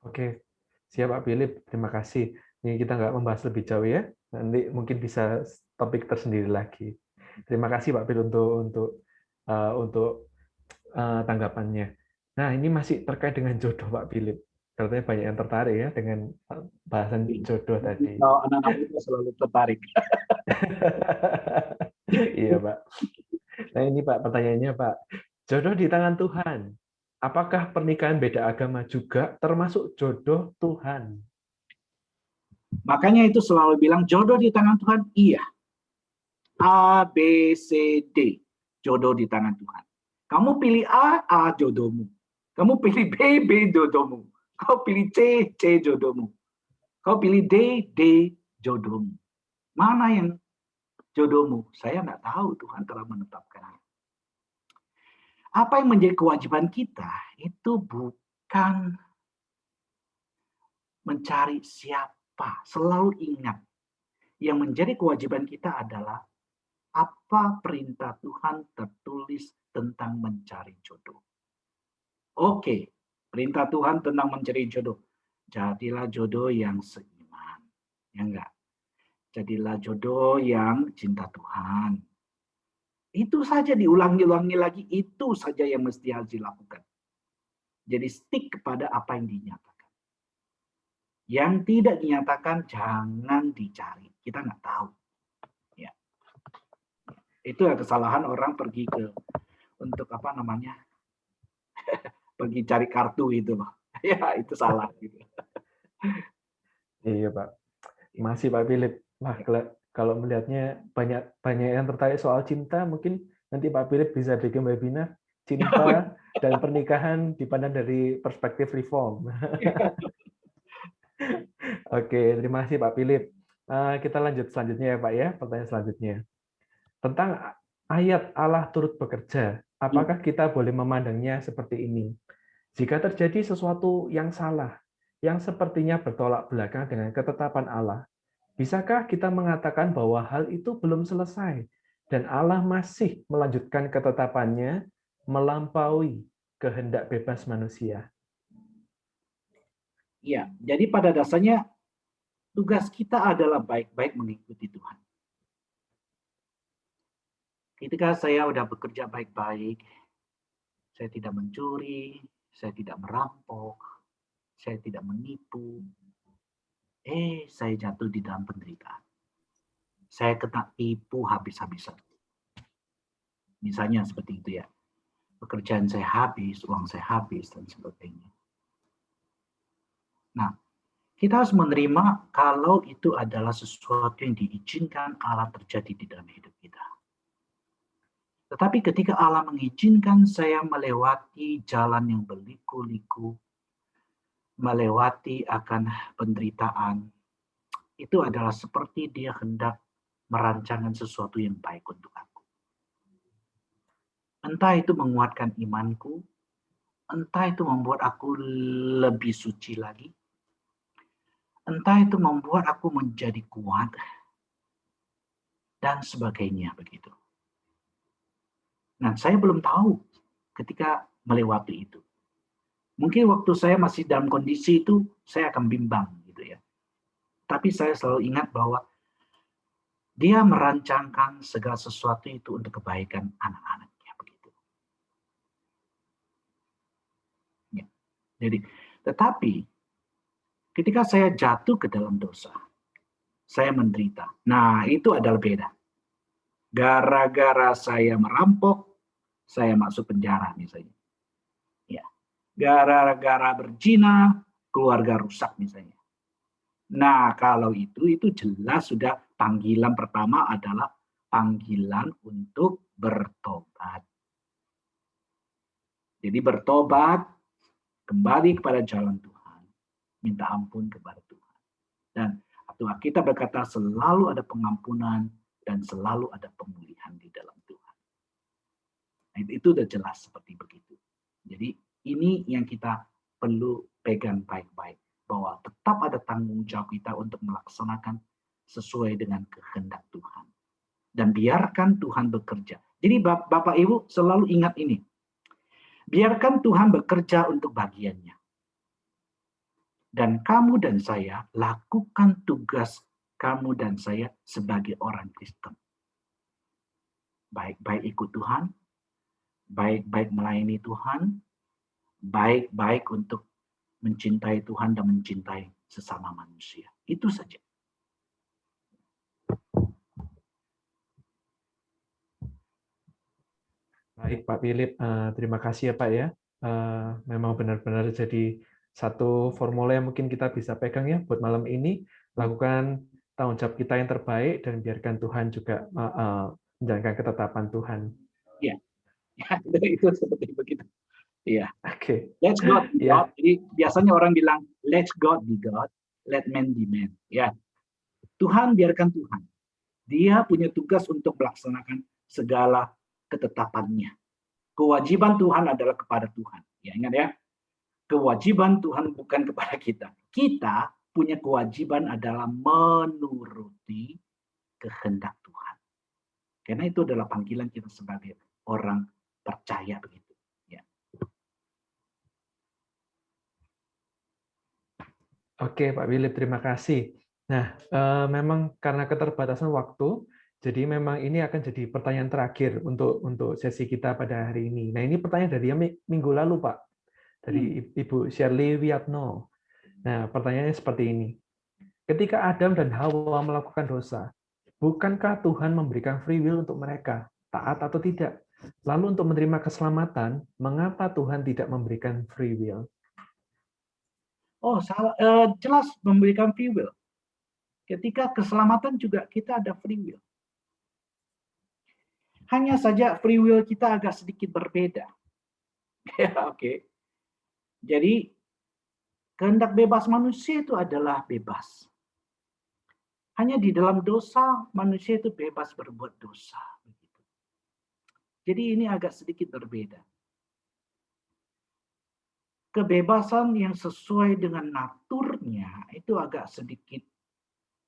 Oke, siap Pak Philip. Terima kasih. Ini kita nggak membahas lebih jauh ya. Nanti mungkin bisa topik tersendiri lagi. Terima kasih Pak Philip untuk tanggapannya. Nah, ini masih terkait dengan jodoh Pak Philip. Katanya banyak yang tertarik ya dengan bahasan jodoh tadi. Kalau anak-anak muda selalu tertarik. Iya Pak. Nah ini Pak pertanyaannya Pak. Jodoh di tangan Tuhan. Apakah pernikahan beda agama juga termasuk jodoh Tuhan? Makanya itu selalu bilang jodoh di tangan Tuhan, iya. A, B, C, D. Jodoh di tangan Tuhan. Kamu pilih A, A jodohmu. Kamu pilih B, B jodohmu. Kau pilih C, C jodohmu. Kau pilih D, D jodohmu. Mana yang jodohmu? Saya nggak tahu, Tuhan telah menetapkan. Apa yang menjadi kewajiban kita itu bukan mencari siapa. Selalu ingat, yang menjadi kewajiban kita adalah apa perintah Tuhan tertulis tentang mencari jodoh. Oke, perintah Tuhan tentang mencari jodoh. Jadilah jodoh yang seiman. Ya enggak? Jadilah jodoh yang cinta Tuhan. Itu saja diulangi-ulangi lagi, itu saja yang mesti harus dilakukan. Jadi stick kepada apa yang dinyatakan. Yang tidak dinyatakan jangan dicari. Kita nggak tahu. Ya. Itu kesalahan orang pergi ke untuk apa namanya? Pergi cari kartu itu loh. Ya, itu salah gitu. Iya Pak. Masih Pak Philip. Wah, kalau melihatnya banyak yang tertarik soal cinta, mungkin nanti Pak Philip bisa bikin webinar cinta dan pernikahan dipandang dari perspektif reform. Oke, terima kasih Pak Philip. Kita lanjut selanjutnya ya Pak ya, pertanyaan selanjutnya. Tentang ayat Allah turut bekerja, apakah kita boleh memandangnya seperti ini? Jika terjadi sesuatu yang salah, yang sepertinya bertolak belakang dengan ketetapan Allah, bisakah kita mengatakan bahwa hal itu belum selesai dan Allah masih melanjutkan ketetapannya melampaui kehendak bebas manusia? Iya, jadi pada dasarnya tugas kita adalah baik-baik mengikuti Tuhan. Ketika saya udah bekerja baik-baik, saya tidak mencuri, saya tidak merampok, saya tidak menipu, saya jatuh di dalam penderitaan. Saya kena tipu habis-habisan. Misalnya seperti itu ya. Pekerjaan saya habis, uang saya habis, dan sebagainya. Nah, kita harus menerima kalau itu adalah sesuatu yang diizinkan Allah terjadi di dalam hidup kita. Tetapi ketika Allah mengizinkan saya melewati jalan yang berliku-liku, melewati akan penderitaan, itu adalah seperti Dia hendak merancangkan sesuatu yang baik untuk aku. Entah itu menguatkan imanku, entah itu membuat aku lebih suci lagi, entah itu membuat aku menjadi kuat, dan sebagainya begitu. Nah, saya belum tahu ketika melewati itu. Mungkin waktu saya masih dalam kondisi itu, saya akan bimbang gitu ya. Tapi saya selalu ingat bahwa Dia merancangkan segala sesuatu itu untuk kebaikan anak-anaknya begitu. Ya. Jadi, tetapi ketika saya jatuh ke dalam dosa, saya menderita. Nah, itu adalah beda. Gara-gara saya merampok, saya masuk penjara misalnya. Ya. Gara-gara berzina, keluarga rusak misalnya. Nah, kalau itu jelas sudah panggilan pertama adalah panggilan untuk bertobat. Jadi bertobat, kembali kepada jalan Tuhan, minta ampun kepada Tuhan. Dan kita berkata selalu ada pengampunan dan selalu ada pemulihan di dalam Tuhan. Nah, itu sudah jelas seperti begitu. Jadi ini yang kita perlu pegang baik-baik. Bahwa tetap ada tanggung jawab kita untuk melaksanakan sesuai dengan kehendak Tuhan. Dan biarkan Tuhan bekerja. Jadi Bapak Ibu selalu ingat ini. Biarkan Tuhan bekerja untuk bagiannya. Dan kamu dan saya lakukan tugas kamu dan saya sebagai orang Kristen. Baik-baik ikut Tuhan, baik-baik melayani Tuhan, baik-baik untuk mencintai Tuhan dan mencintai sesama manusia. Itu saja. Baik Pak Philip, terima kasih ya Pak ya. Memang benar-benar jadi satu formula yang mungkin kita bisa pegang ya buat malam ini. Lakukan tanggung jawab kita yang terbaik dan biarkan Tuhan juga menjalankan ketetapan Tuhan. Iya, itu seperti begitu. Iya. Oke. Let's God be Ya. God. Jadi biasanya orang bilang, let's God be God, let man be man. Ya, Tuhan biarkan Tuhan. Dia punya tugas untuk melaksanakan segala ketetapannya. Kewajiban Tuhan adalah kepada Tuhan. Ya, ingat ya. Kewajiban Tuhan bukan kepada kita. Kita punya kewajiban adalah menuruti kehendak Tuhan. Karena itu adalah panggilan kita sebagai orang percaya begitu. Ya. Oke, Pak Philip, terima kasih. Nah, memang karena keterbatasan waktu, jadi memang ini akan jadi pertanyaan terakhir untuk sesi kita pada hari ini. Nah, ini pertanyaan dari minggu lalu, Pak, dari Ibu Shirley Wiatno. Nah, pertanyaannya seperti ini. Ketika Adam dan Hawa melakukan dosa, bukankah Tuhan memberikan free will untuk mereka, taat atau tidak? Lalu untuk menerima keselamatan, mengapa Tuhan tidak memberikan free will? Oh, jelas memberikan free will. Ketika keselamatan juga kita ada free will. Hanya saja free will kita agak sedikit berbeda. Ya, oke. Jadi kehendak bebas manusia itu adalah bebas. Hanya di dalam dosa manusia itu bebas berbuat dosa. Jadi ini agak sedikit berbeda. Kebebasan yang sesuai dengan naturnya itu agak sedikit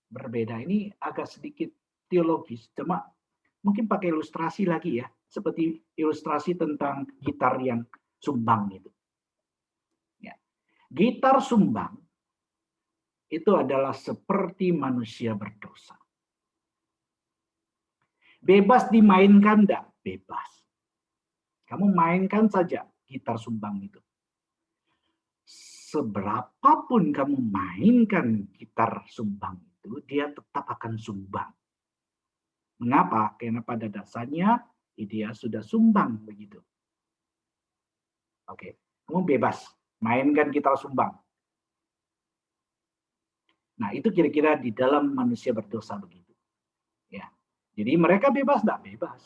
berbeda. Ini agak sedikit teologis. Cuma mungkin pakai ilustrasi lagi ya. Seperti ilustrasi tentang gitar yang sumbang itu. Ya. Gitar sumbang itu adalah seperti manusia berdosa. Bebas dimainkan enggak? Bebas. Kamu mainkan saja gitar sumbang itu. Seberapapun kamu mainkan gitar sumbang itu, dia tetap akan sumbang. Mengapa? Karena pada dasarnya dia sudah sumbang begitu. Oke, kamu bebas mainkan gitar sumbang. Nah, itu kira-kira di dalam manusia berdosa begitu. Ya. Jadi mereka bebas enggak? Bebas.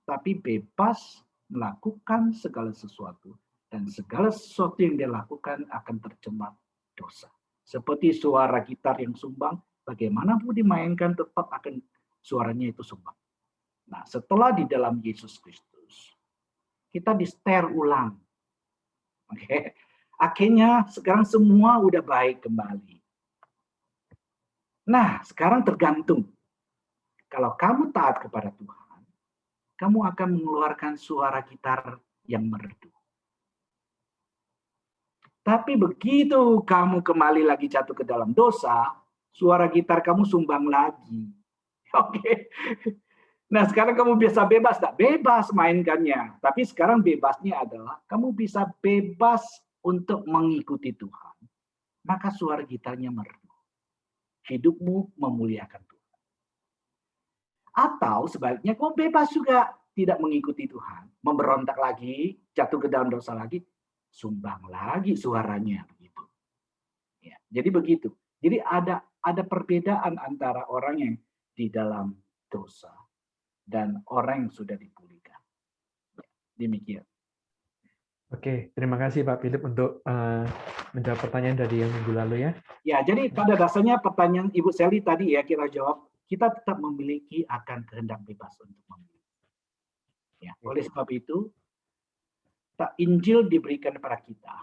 Tapi bebas melakukan segala sesuatu. Dan segala sesuatu yang dia lakukan akan tercemar dosa. Seperti suara gitar yang sumbang, bagaimanapun dimainkan tetap akan suaranya itu sumbang. Nah, setelah di dalam Yesus Kristus, kita di-stir ulang. Oke. Akhirnya sekarang semua udah baik kembali. Nah, sekarang tergantung. Kalau kamu taat kepada Tuhan, kamu akan mengeluarkan suara gitar yang merdu. Tapi begitu kamu kembali lagi jatuh ke dalam dosa, suara gitar kamu sumbang lagi. Oke. Nah, sekarang kamu bisa bebas, tak? Bebas mainkannya. Tapi sekarang bebasnya adalah kamu bisa bebas untuk mengikuti Tuhan. Maka suara gitarnya merdu. Hidupmu memuliakan Tuhan. Atau sebaliknya kamu bebas juga tidak mengikuti Tuhan. Memberontak lagi, jatuh ke dalam dosa lagi. Sumbang lagi suaranya begitu. Ya, jadi begitu. Jadi ada perbedaan antara orang yang di dalam dosa dan orang yang sudah dipulihkan. Ya, demikian. Oke, terima kasih Pak Philip untuk menjawab pertanyaan dari yang minggu lalu ya. Ya, jadi pada dasarnya pertanyaan Ibu Sally tadi ya kita jawab, kita tetap memiliki akan kehendak bebas untuk memilih. Ya, oleh sebab itu Injil diberikan kepada kita.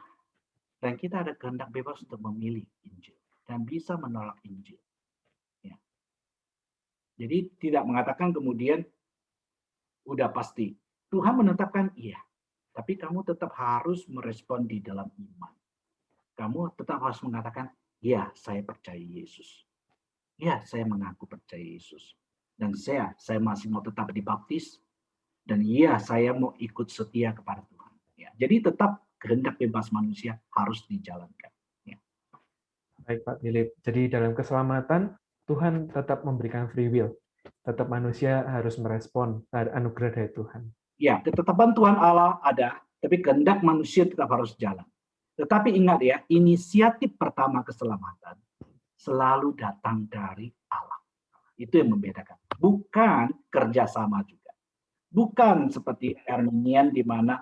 Dan kita ada kehendak bebas untuk memilih Injil. Dan bisa menolak Injil. Ya. Jadi tidak mengatakan kemudian udah pasti. Tuhan menetapkan iya, tapi kamu tetap harus merespon di dalam iman. Kamu tetap harus mengatakan, ya saya percaya Yesus. Ya saya mengaku percaya Yesus. Dan saya masih mau tetap dibaptis. Dan iya saya mau ikut setia kepada Tuhan. Ya, jadi tetap kehendak bebas manusia harus dijalankan. Ya. Baik Pak Philip. Jadi dalam keselamatan Tuhan tetap memberikan free will. Tetap manusia harus merespon anugerah dari Tuhan. Ya, ketetapan Tuhan Allah ada, tapi kehendak manusia tetap harus jalan. Tetapi ingat ya, inisiatif pertama keselamatan selalu datang dari Allah. Itu yang membedakan. Bukan kerjasama juga. Bukan seperti Arminian di mana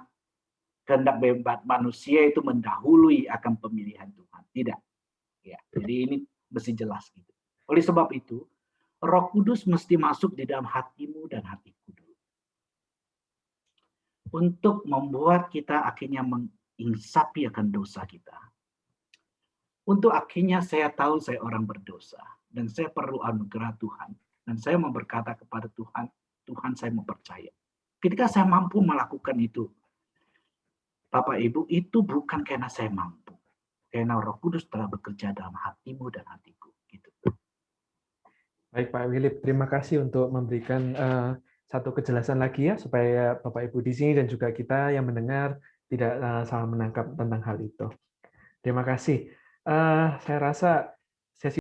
kehendak bebas manusia itu mendahului akan pemilihan Tuhan. Tidak. Ya, jadi ini mesti jelas gitu. Oleh sebab itu, Roh Kudus mesti masuk di dalam hatimu dan hatiku dulu. Untuk membuat kita akhirnya menginsapi akan dosa kita. Untuk akhirnya saya tahu saya orang berdosa dan saya perlu anugerah Tuhan dan saya mau berkata kepada Tuhan, Tuhan saya mau percaya. Ketika saya mampu melakukan itu, Bapak Ibu, itu bukan karena saya mampu, karena Roh Kudus telah bekerja dalam hatimu dan hatiku. Gitu. Baik Pak Philip, terima kasih untuk memberikan satu kejelasan lagi ya supaya Bapak Ibu di sini dan juga kita yang mendengar tidak salah menangkap tentang hal itu. Terima kasih. Saya rasa sesi